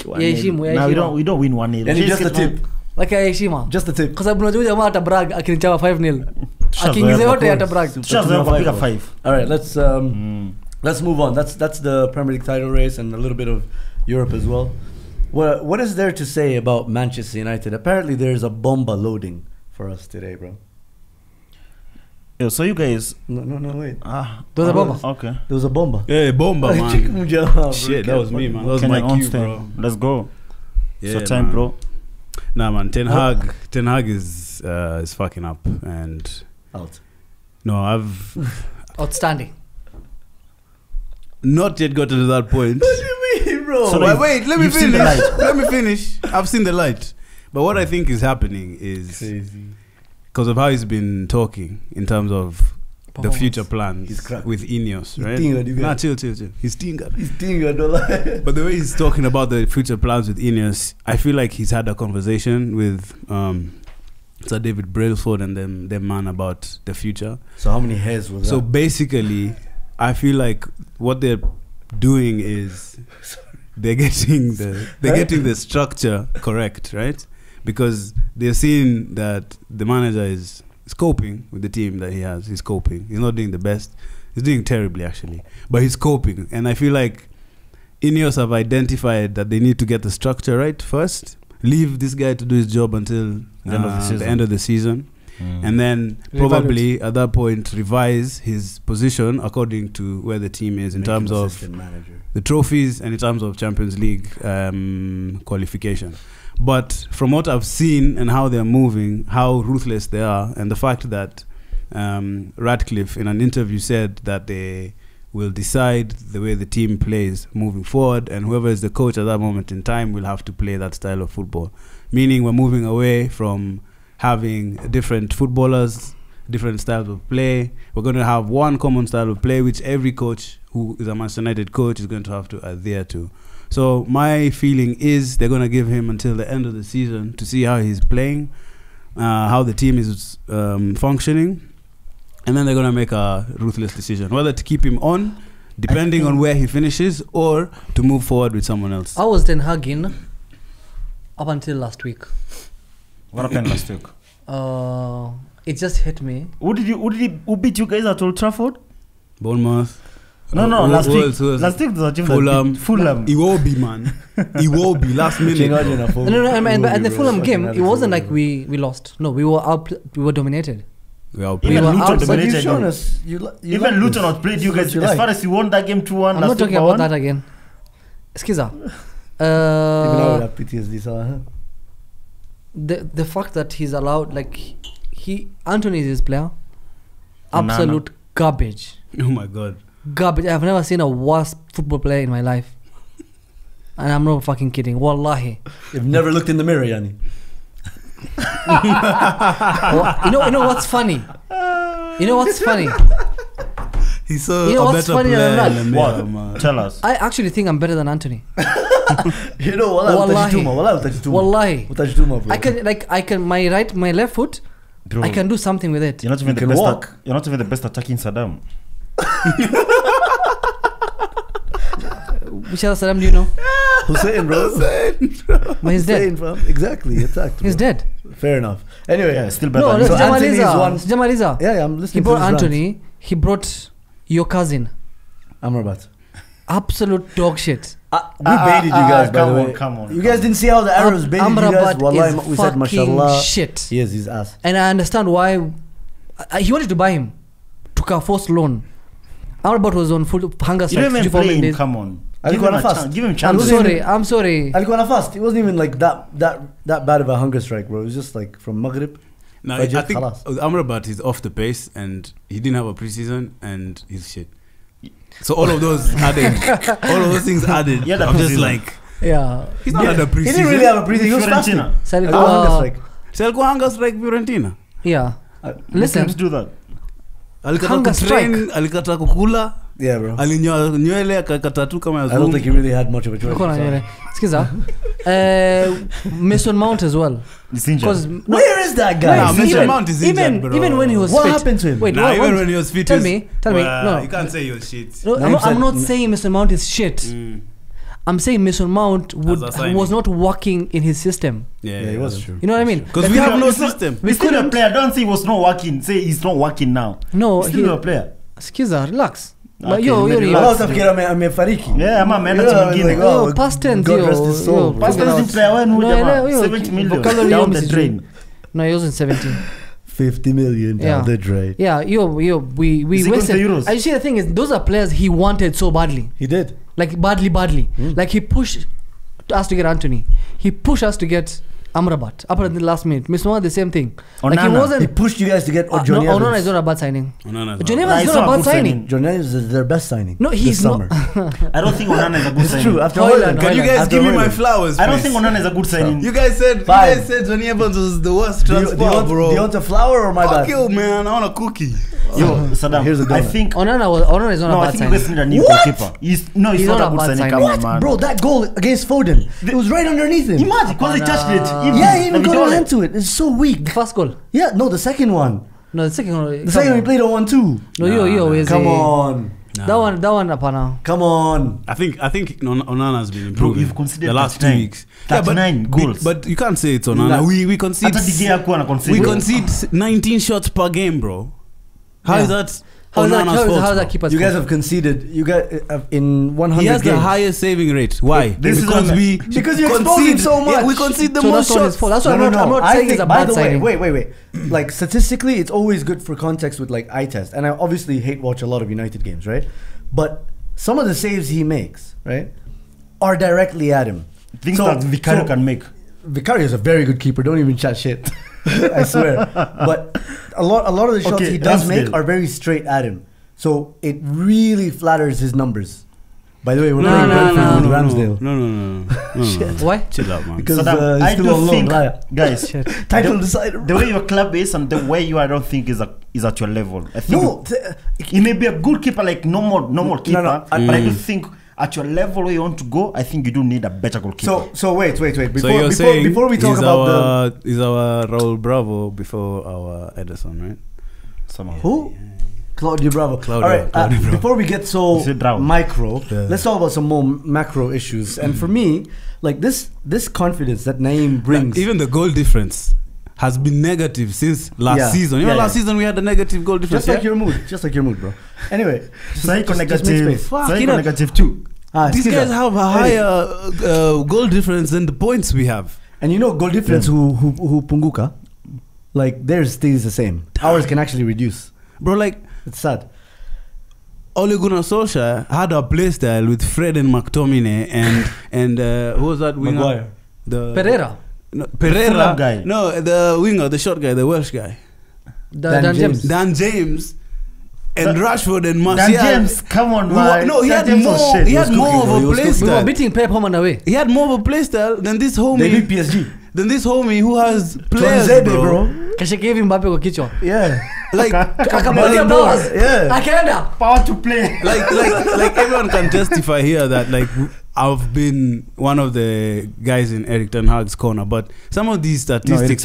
Yaheshimu,
Now
yaheshimu.
we don't win 1-0.
And just a tip.
Like yaheshima.
Just a tip.
Kwa sababu unajua jamaa ata brag akinichapa 5-0.
Tushazoea
Akiingiza yote
kwa
ata brag.
Tushazoea kwa piga 5.
All right, let's move on. That's the Premier League title race and a little bit of Europe as well. What is there to say about Manchester United? Apparently, there's a bomba loading for us today, bro.
Yo, so you guys.
No, wait.
There was a bomba.
Okay.
There was a bomba.
Hey, bomba, man.
Bro.
Shit, that was me, man. That was
Kenyan
my
on
cue,
stand.
bro.
Let's go.
Yeah,
so time,
man.
bro.
Nah, man. Ten Hag is fucking up, and
Out.
no, I've
Outstanding.
not yet gotten to that point.
What do you mean, bro?
So
Wait, let me
you've seen the
finish.
light.
Let me finish. I've seen the light, but what I think is happening is
Crazy.
because of how he's been talking in terms of the future
He's
plans
cracked.
with Ineos,
He's
right?
tingered, you
Nah,
get-
chill. He's tingered.
He's doing a dollar.
But the way he's talking about the future plans with Ineos, I feel like he's had a conversation with Sir David Brailsford and them man about the future.
So how many hairs was
So
that?
basically, I feel like what they're doing is they're getting the structure correct, right? Because they're seeing that the manager is coping with the team that he has. He's coping. He's not doing the best. He's doing terribly, actually. But he's coping. And I feel like Ineos have identified that they need to get the structure right first. Leave this guy to do his job until
The end of the season.
the end of the season. And then probably at that point revise his position according to where the team is in
Make
terms
him
of
assistant manager.
the trophies and in terms of Champions League qualification. But from what I've seen and how they're moving, how ruthless they are, and the fact that Radcliffe in an interview said that they will decide the way the team plays moving forward, and whoever is the coach at that moment in time will have to play that style of football. Meaning we're moving away from having different footballers, different styles of play. We're going to have one common style of play, which every coach who is a Manchester United coach is going to have to adhere to. So my feeling is they're going to give him until the end of the season to see how he's playing, how the team is functioning, and then they're going to make a ruthless decision whether to keep him on, depending on where he finishes, or to move forward with someone else.
I was Ten Hag in up until last week.
What happened last week?
It just hit me.
Who beat you guys at Old Trafford?
Bournemouth.
No, last week. Last week was a team
Fulham.
that beat Fulham.
Iwobi, man. Iwobi, last minute.
And the Fulham game, it wasn't like we lost. No, we were dominated.
We are
Even
were
Luton
outside.
dominated.
You've shown us.
Even Luton outplayed you guys. As far as you won that game 2-1.
I'm not talking about that again. Skiza.
Even I would have PTSD. So,
The fact that he's allowed, like, Anthony is his player. Absolute garbage.
Oh my God.
Garbage. I've never seen a worse football player in my life. And I'm not fucking kidding. Wallahi.
you've never looked in the mirror, Yanni.
You know what's funny? You know what's funny?
He saw
You know
a
what's
better
funny
player
than that?
than
What?
Miller, man.
Tell us.
I actually think I'm better than Anthony.
You know,
Wallahi.
bro.
I can my left foot.
Bro,
I can do something with it.
You're not even
You
the
can
best.
walk.
You're not even the best attacking Saddam.
Which other Saddam do you know?
Hussein, bro.
But he's dead.
Hussein, fam. Exactly, attacked.
He's dead.
Fair enough. Anyway,
Yeah, still better.
No,
than
look,
So
you.
Anthony is one-
Jamaliza.
yeah, I'm
He
listening.
brought
to this
Anthony. He brought your cousin.
rant. Amrabat.
Absolute dog shit.
We baited you guys, by the way.
Come on.
You guys didn't see how the Arabs baited you guys.
Amrabat
Wallahi,
is
we said
fucking
mashallah.
shit.
Yes, his ass.
And I understand why. He wanted to buy him. Took a forced loan. Amrabat was on full hunger
You
strike.
don't even
before
play him.
days.
Come on.
I'll
Give
go
him
on
a
fast.
chance. Give him
I'm
chance.
sorry. I'm sorry.
Al-Qur'an fast. It wasn't even like that bad of a hunger strike, bro. It was just like from Maghrib.
No,
Fajr,
I think
khalas.
Amrabat is off the pace and he didn't have a preseason and he's shit. So all of those added, all of those things added.
Yeah,
I'm just
preseason.
like,
Yeah.
he's not at the preseason.
He didn't really have a preseason. He was fasting.
Fiorentina.
Al-Qur'an hunger strike.
Selko hunger strike Fiorentina.
Yeah. Listen.
Let's do that.
Alikata
Hunger
kutrain, alikata kukula,
Yeah, bro.
alinyoa nywele akakata tu kama ya
I don't
zungu.
think he really had much of a choice.
Hold on, yeah. Skiza. Mason Mount as well.
It's injured.
Because
Where is that guy?
Nah,
Is
Mason
he-
Mount is injured, bro.
even when he was
What
fit.
happened to him?
Wait,
Nah,
what-
even
what-
when he was fit,
tell
he's-
me,
well,
no.
you can't say you're shit.
No,
Naim
I'm not
said-
saying Mason Mount is shit. I'm saying Mason Mount
a signing.
was not working in his system.
Yeah,
Yeah, he was
that's
true.
You know what I mean?
Because
Like,
we have no
It's not-
system.
We still a player. Don't say he was not working. Say he's not working now.
No,
He's still a player.
Skiza, relax.
Okay,
But yo,
maybe
yo,
relax.
Wala utafikiri amefariki.
Yeah, ama ameenda
Yeah,
timu nyingine.
like, oh,
Yo, past tense,
God
yo,
rest his soul,
yo,
bro.
Past tense ni player wenu
No,
jamaa.
no, yo,
70 million
vocabulary
down
is
the drain.
No, he wasn't 17.
50 million down
Yeah.
the drain.
Yeah, we
Is he going
wasted.
to Euros?
I see the thing is, those are players he wanted so badly,
He did.
like badly. Like he pushed us to get Anthony. He pushed us to get Amrabat up at the last minute. Mr. The same thing. Like he
Onana.
He
wasn't.
pushed you guys to get
No,
Johnny
Onana
Evans.
is not a bad signing.
Onana's
Johnny
not.
Evans is
it's
not a
not a
bad
good
signing.
signing.
Johnny Evans is their best signing.
No, he's
this summer.
I don't think Onana is a good
It's
signing.
true. After
Hoyland,
Hoyland.
Can you guys
After
give me my
Hoyland.
flowers,
I don't
please?
think Onana is a good signing.
You guys said
Five.
Johnny Evans was the worst
Do you
transfer, bro.
want a flower or my
Fuck
bad?
you, man. I want a cookie.
Yo, Saddam,
Here's a
I
donut.
think
Onana is not
no,
a
I
bad
think you
signing.
guys need a new
What?
goalkeeper. He's not
He's
a
not a
good
bad
signing.
signing.
Come on,
What?
man.
Bro, that goal against Foden, it was right underneath him.
Imagine, because he touched it.
Yeah, he even got
David
a hand to it. It's so
The
weak.
first goal.
Yeah, no, the second one.
No, the second one.
The second one he played a 1-2.
No,
Nah,
yo, is
Come
a-
on.
That one, apana.
Come on.
I think Onana's been
Bro,
improving
you've conceded
the last 2
39.
weeks.
39 goals.
But you can't say it's Onana.
Nah.
We concede.
Hata De Gea hakuwa na concede.
We concede 19 shots per game, bro. How is
Yeah.
that?
How is that?
Onana's
How
fault,
is
bro?
that keeper's
You guys
fault?
have conceded. You guys in 100
He has
games.
the highest saving rate. Why?
This is
because
on-
we
Because you're exposing so much.
Yeah, we concede the
So
most
that's not his
shots.
fault. That's why I'm not
I
saying
think,
it's a
by
bad
the way,
signing.
wait. Like statistically, it's always good for context with like eye test, and I obviously hate watch a lot of United games, right? But some of the saves he makes, right, are directly at him.
Things that Vicario can make.
Vicario is a very good keeper. Don't even chat shit. I swear. But a lot of the shots
Okay,
he does
Ramsdale.
make are very straight at him. So it really flatters his numbers. By the way, we're playing Brentford with Ramsdale.
No.
Why?
Chill out, man.
Because
So that,
he's
I
still
do
on loan,
think,
Raya.
guys,
Shit.
Title
the-
decider.
the way your club is and the way you are, I don't think is at your level. I think
No,
he may be a good keeper, like normal keeper,
no,
but I do think at your level where you want to go, I think you do need a better goalkeeper.
so wait.
So you're
Before
saying
before we talk
he's
about
he's our Raul Bravo before our Edison, right?
Somehow.
who? Claudio Bravo.
Claudio,
All right.
Claudio Bravo.
Before we get so
You said Bravo.
micro,
Yeah.
let's talk about some more macro issues. And for me, like this confidence that Naim brings.
Even the goal difference has been negative since last
Yeah.
season. You know, last season we had a negative goal difference.
just like your mood, bro. Anyway,
Psycho
just make
negative.
space.
Psycho negative 2.
These
excuse
guys
us.
have a higher goal difference than the points we have.
And you know, goal difference who punguka, like theirs stays the same. Ours can actually reduce.
Bro, like
It's sad.
Ole Gunnar Solskjaer had a play style with Fred and McTominay and who was that winger?
Maguire.
The
Pereira.
No,
Fulham
Pereira
guy.
No, the winger, the short guy, the Welsh guy.
Dan
Dan
James.
James.
Dan James and Rashford and Martial.
Dan James, come on, man.
No, he
Dan
had
James was
more.
shit.
He had
was
more
cooking, bro.
of
He
a
was
play
cooking.
We were
style.
beating Pep home and away.
He had more of a play style than this
They
homie.
beat PSG.
Than this homie who has players,
Tuanzebe,
bro.
bro.
Kasha gave him Mbappe kwa kichwa.
Yeah.
like
akapatia powers. Akaenda
power to play.
like everyone can testify here that like I've been one of the guys in Eric Ten Hag's corner, but some of these statistics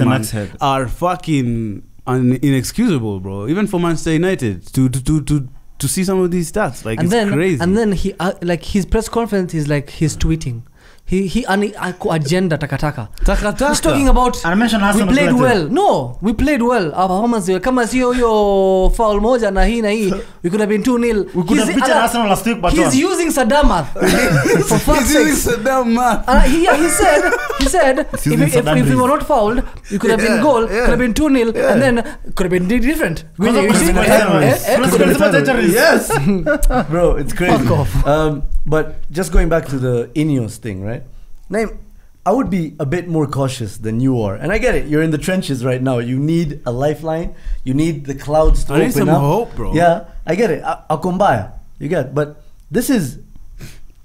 are fucking inexcusable, bro. Even for Manchester United to see some of these stats, like, and it's crazy.
And then he like his press conference is like he's tweeting. He agenda takataka. He's talking about we played well. No, we played well. Our performance kama sio hiyo foul moja na hii we could have been 2-0.
We could have beaten Arsenal last week, but
he's using Saddam math. For fuck's sake.
He's using Saddam math.
He said if we were not fouled, we could have been goal, could have been 2-0, and then could have been different.
Yes. Bro, it's crazy.
Fuck off.
But just going back to the Ineos thing, right? Naim, I would be a bit more cautious than you are. And I get it. You're in the trenches right now. You need a lifeline. You need the clouds to open up.
I need some hope, bro.
Yeah, I get it. Akumbaya. You get it. But this is,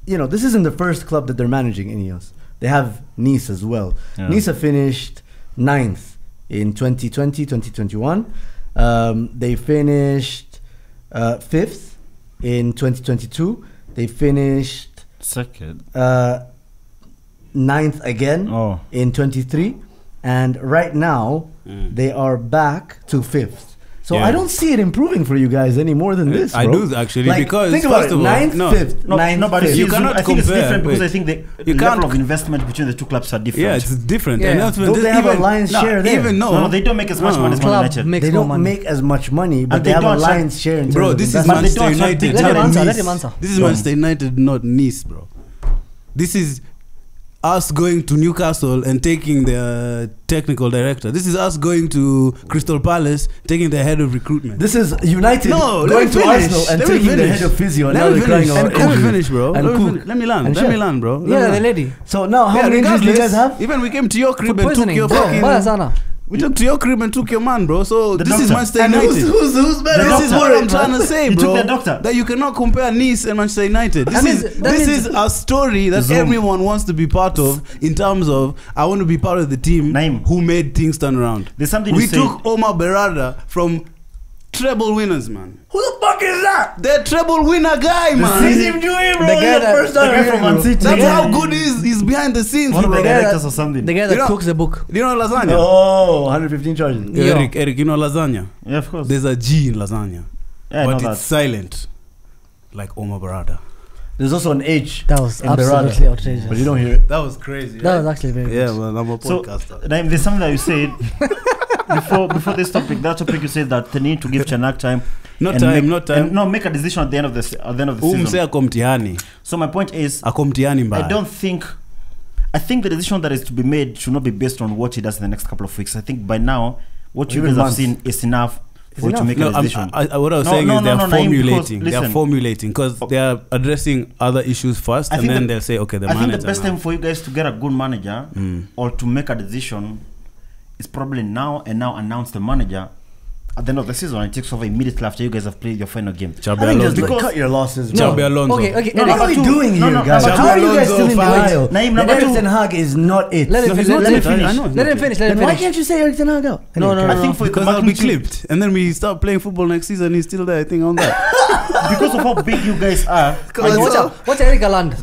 this isn't the first club that they're managing, Ineos. They have Nice as well. Yeah. Nice finished 9th in 2020, 2021. They finished 5th in 2022. They finished
2nd,
9th again in 23, and right now they are back to 5th. So I don't see it improving for you guys any more than this.
I do actually, because
think about it, 9th, 5th, 9th,
but
5th.
You cannot I think it's different because I think the level of investment between the two clubs are different.
Yeah, it's different.
Yeah.
And
don't they have a lion's share there?
Even
no, they don't make as much money as Man United.
They don't make as much money, but they have a lion's share in terms of
this is Manchester United. This is Manchester United, not Nice, bro. This is us going to Newcastle and taking the technical director. This is us going to Crystal Palace, taking the head of recruitment.
This is United going to Arsenal and taking the head of physio. And now they're crying out.
Let me finish, bro. Let me land, bro.
Yeah, the lady.
So now, how many injuries do you guys have?
Even we came to your crib and took your fucking... We took to your crib and took your man, bro. So this is Manchester United.
Who's better?
This is what I'm trying to say, bro.
You took the doctor.
That you cannot compare Nice and Manchester United. This is a story that everyone wants to be part of, in terms of, I want to be part of the team who made things turn around.
There's something
we took Omar Berrada from treble winners, man.
Who the fuck is that?
The treble winner guy, man.
See him doing, bro.
The guy
from Man City.
That's how good he's behind the scenes.
One of the directors or something.
The guy that cooks the book.
Do you know lasagna?
Oh, 115 charges.
Eric, you know lasagna?
Yeah, of course.
There's a G in lasagna.
Yeah,
but it's silent. Like Omar Berrada.
There's also an H.
That was absolutely outrageous.
But you don't hear it.
That was crazy.
That was actually very good.
Yeah, well, I'm a podcaster.
So, there's something that you said before this topic. That topic you said that they need to give Chanak time.
Not time.
No, make a decision at the end of the season. So my point is, I think the decision that is to be made should not be based on what he does in the next couple of weeks. I think by now, what you guys have seen is enough for you to make a decision.
What I was saying is they're formulating because they are addressing other issues first, and then they'll say, okay, the manager.
I think the best time for you guys to get a good manager or to make a decision is probably now, and now announce the manager at the end of the season. It takes over immediately after you guys have played your final game.
Cut your losses.
Xabi Alonso.
Okay.
What are we doing here, guys? How are you guys still in denial? Eric Ten Hag is not it.
Let him finish.
Why can't you say Eric Ten Hag out?
No.
I think
because I'll be clipped, and then we start playing football next season. He's still there. I think on that.
Because of how big you guys are.
Watch Eric Haaland.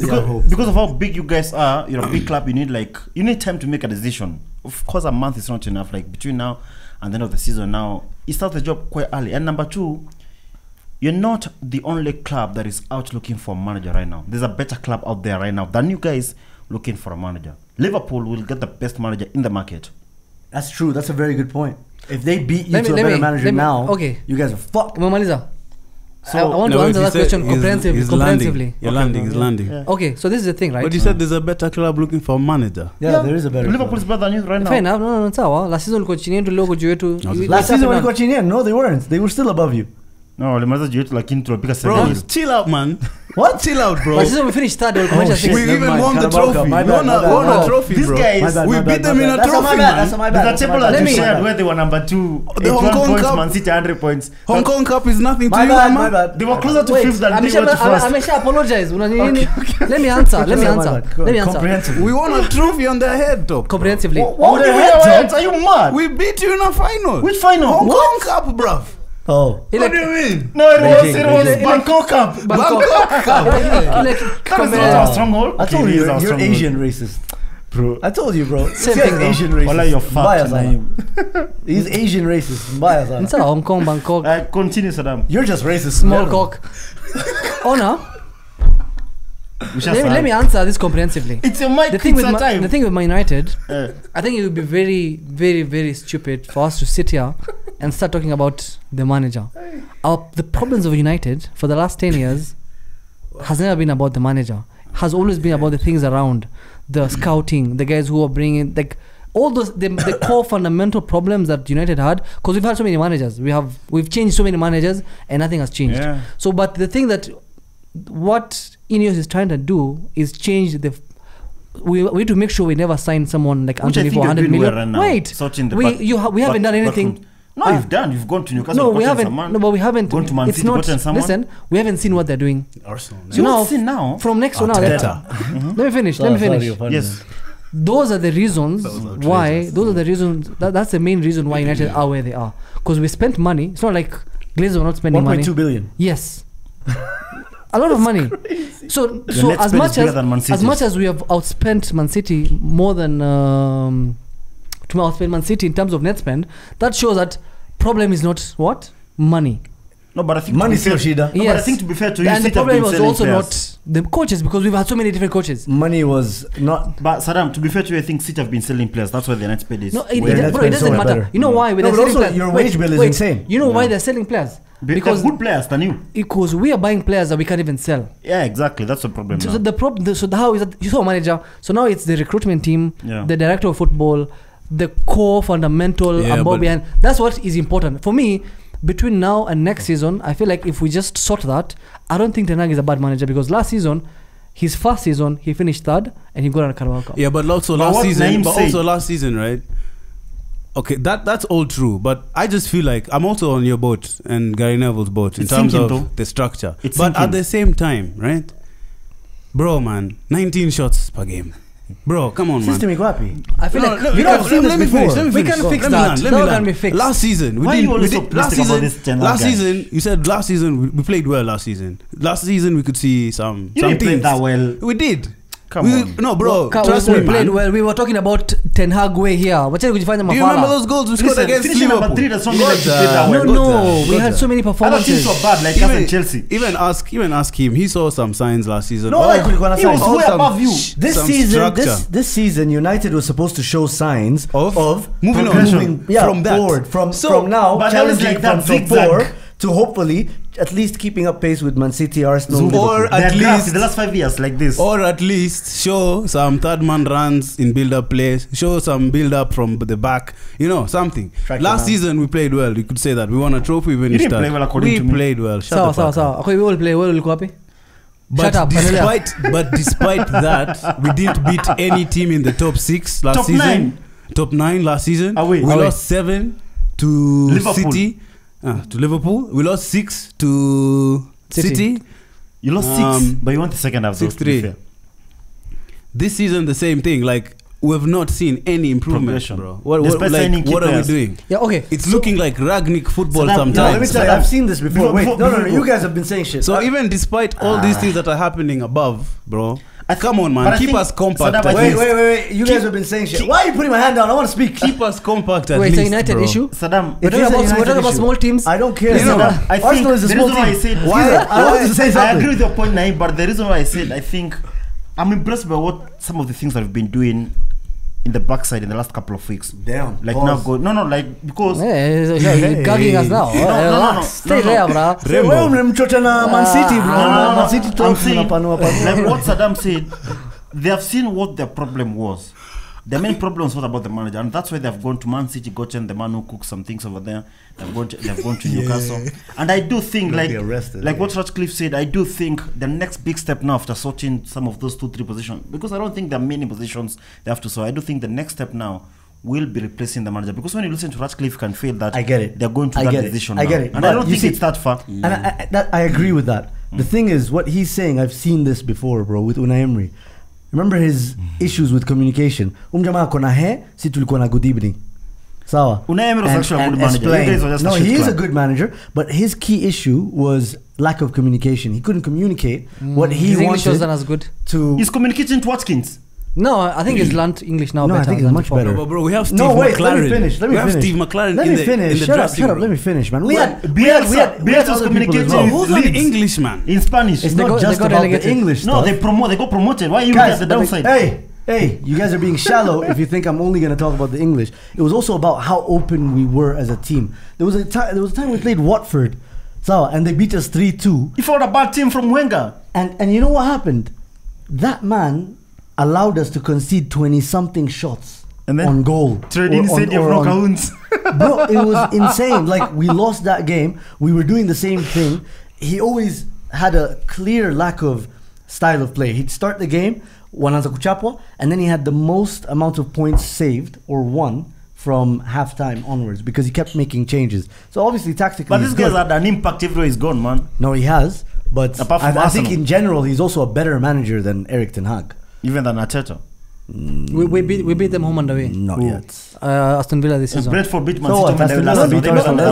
Because of how big you guys are, you're a big club. You need time to make a decision. Of course, a month is not enough. Like between now and the end of the season, now you start the job quite early. And number two, you're not the only club that is out looking for a manager right now. There's a better club out there right now than you guys looking for a manager. Liverpool will get the best manager in the market.
That's true. That's a very good point. If they beat you to a better manager now, you guys are fucked.
So I want to answer that question comprehensively.
He's landing.
Yeah. Okay, so this is the thing, right?
But you said there's a better club looking for a manager.
Yeah, there is a better.
Liverpool is better than you right now.
Fair enough. No, sawa. Last season walikuwa chini yetu, leo juu yetu.
Last season walikuwa chini yetu. No, they weren't. They were still above you.
No, walimaliza juu yetu lakini tulipiga 7.
Bro, chill out, man.
What?
Chill out, bro.
Last season we finished third. We
even won the trophy. We won a trophy,
bro. These guys,
we beat them in a trophy.
That's my bad.
The table that you shared where they were number 2.
The Hong Kong Cup.
Man City 100 points.
Hong Kong Cup is nothing to you,
my bad.
They were closer to 5th than they were to 1st.
I apologize. Let me answer.
We won a trophy on their head, top.
Comprehensively.
On their head? Are you mad?
We beat you in a final.
Which final?
Hong Kong Cup, bruv.
Oh.
What do you mean?
No, it was Bangkok Cup.
Bangkok Cup.
That's a stronghold.
I told you, you're Asian racist.
Bro.
I told you, bro.
Same thing,
Asian racist.
Wala, you're fat.
He's Asian racist.
It's a Hong Kong, Bangkok.
Continue, Saddam.
You're just racist.
Small cock. Honor. Let me answer this comprehensively.
It's your mic.
The thing with Man United, I think it would be very, very, very stupid for us to sit here and start talking about the manager. The problems of United for the last 10 years has never been about the manager. Has always been about the things around, the scouting, the guys who are bringing, like all those the core fundamental problems that United had. Because we've had so many managers, we've changed so many managers, and nothing has changed. Yeah. So, but the thing that what Ineos is trying to do is change the. We need to make sure we never sign someone like Anthony for 100 million. Wait, we haven't done anything.
No, you've done. You've gone to Newcastle.
No, we haven't. No, but we haven't.
Gone to Man City, gotten someone.
Listen, we haven't seen what they're doing.
Arsenal.
So now, from next one, let me finish.
Yes.
Those are the reasons why. Those are the reasons. That's the main reason why United are where they are. Because we spent money. It's not like Glazers were not spending money.
1.2 billion.
Yes. A lot of money. So as much as we have outspent Man City more than to outspend Man City in terms of net spend, that shows that problem is not what? Money.
No, but I think
money still shida.
Yes. But I think to be fair to you,
and the problem was also not the coaches, because we've had so many different coaches.
Money was not.
But Saddam, to be fair to you, I think City have been selling players. That's why their net spend is.
No, it doesn't matter. Better. You know why?
No, but also your wage bill is insane.
You know why they're selling players?
Because good players than you.
Because we are buying players that we can't even sell.
Yeah, exactly. That's the problem.
So the problem. So how is that? You saw a manager. So now it's the recruitment team, the director of football, the core fundamental above behind. That's what is important for me. Between now and next season, I feel like if we just sort that, I don't think Ten Hag is a bad manager, because last season, his first season, he finished third and he got on a Carabao Cup.
Yeah, but also last season, right? Okay, that's all true, but I just feel like I'm also on your boat and Gary Neville's boat in terms of the structure. But at the same time, right? Bro, man, 19 shots per game. Bro, come on, man.
System Iguapi.
I feel like
we don't seen this before.
We can fix that. That can be fixed.
Last season, last season, you said last season we played well. Last season we could see some
things. Played that well.
We did.
Come on.
No, bro. Trust me,
we played well. We were talking about Ten Hag way here. What could you find them?
Do you remember those goals we scored against Liverpool?
No, we had so many performances.
Other teams were bad, like us and Chelsea.
Even ask him. He saw some signs last season.
No,
he was way above you.
This season, United was supposed to show signs of
moving on
from that forward. From now, challenging from top 4 to hopefully at least keeping up pace with Man City, Arsenal,
or at least
in the last 5 years like this,
or at least show some third man runs in build-up plays, show some build-up from the back, something. Last season we played well. You could say that we won a trophy when we started. We played well.
We will play well.
But despite that, we didn't beat any team in the top 6 last season. Top 9 last season. We lost 7 to Liverpool. City. To Liverpool. We lost 6 to City.
You lost 6, but you won the second half.
6-3. This season the same thing. Like, we have not seen any improvement, bro. What are we doing?
Yeah, okay.
It's looking like Ragnick football sometimes.
Let me tell you, I've seen this before. Wait, no, you guys have been saying shit.
So even despite all these things that are happening above, bro, come on, man. Keep us compact.
Wait. You guys have been saying shit. Why are you putting my hand down? I want to speak.
Keep us compact at least.
Wait, it's a United issue?
Saddam,
we're talking about small teams.
I don't care.
Arsenal is a small team. I agree with your point, Naim, but the reason why I said, I think I'm impressed by what some of the things I've been doing in the backside in the last couple of weeks.
Damn.
Like now go because
you're gagging us now.
No.
Stay there, bro.
Man City, bro. Man City talks.
Like what Saddam said, they have seen what their problem was. Their main problem was about the manager, and that's why they've gone to Man City, gotten the man who cooks some things over there. They've gone to Newcastle, and I do think like what Ratcliffe said. I do think the next big step now after sorting some of those 2-3 positions, because I don't think there are many positions they have to sort. I do think the next step now will be replacing the manager, because when you listen to Ratcliffe, you can feel that
I get it.
They're going to that position now.
I get it,
and I don't think it's that far.
And I agree with that. The thing is, what he's saying, I've seen this before, bro, with Unai Emery. Remember his issues with communication. Jamaa kona he, si tulikuwa na good evening. Sawa.
Unai Emery was actually a good manager.
No, he is a good manager, but his key issue was lack of communication. He couldn't communicate what he wanted. English
wasn't as good.
He's communicating to Watkins.
No, I think he's learned English now.
No,
better
I think it's much better.
No, bro, we have Steve McLaren.
Let me finish.
We have Steve McLaren
in the
dressing room.
Let me finish, man.
We had Bielsa's communicating.
Who's an Englishman?
In Spanish.
It's not just about the English stuff.
No, they got promoted. Why are you at the downside?
Hey, you guys are being shallow if you think I'm only going to talk about the English. It was also about how open we were as a team. There was a time we played Watford, and they beat us 3-2.
You fought a bad team from Wenger.
And you know what happened? That man allowed us to concede 20-something shots on goal.
Trading said you have no counts.
Bro, it was insane. Like, we lost that game. We were doing the same thing. He always had a clear lack of style of play. He'd start the game, wanaanza kuchapwa, and then he had the most amount of points saved or won from halftime onwards because he kept making changes. So obviously tactically,
but this guy's had an impact everywhere he's gone, man.
No, he has. But I think in general he's also a better manager than Erik ten Hag.
Even than Arteta.
We beat them home and away.
Not yet.
Aston Villa this season.
Brentford beat Man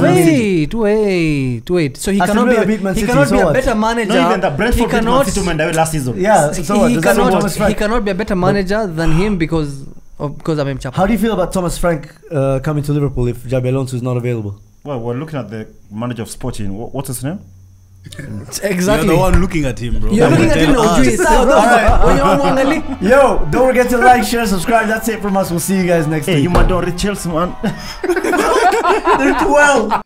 City.
Wait. So he cannot be a better manager.
No, even that Brentford beat Man City last season.
Yeah, so
he cannot be a better manager than him because of Chapa.
How do you feel about Thomas Frank coming to Liverpool if Xabi Alonso is not available?
Well, we're looking at the manager of Sporting. What's his name?
Exactly.
You're the one looking at him, bro.
You're looking at him.
Yo, don't forget to like, share, subscribe. That's it from us. We'll see you guys next week.
Hey, you might don't reach Chelsea, man.
They're 12.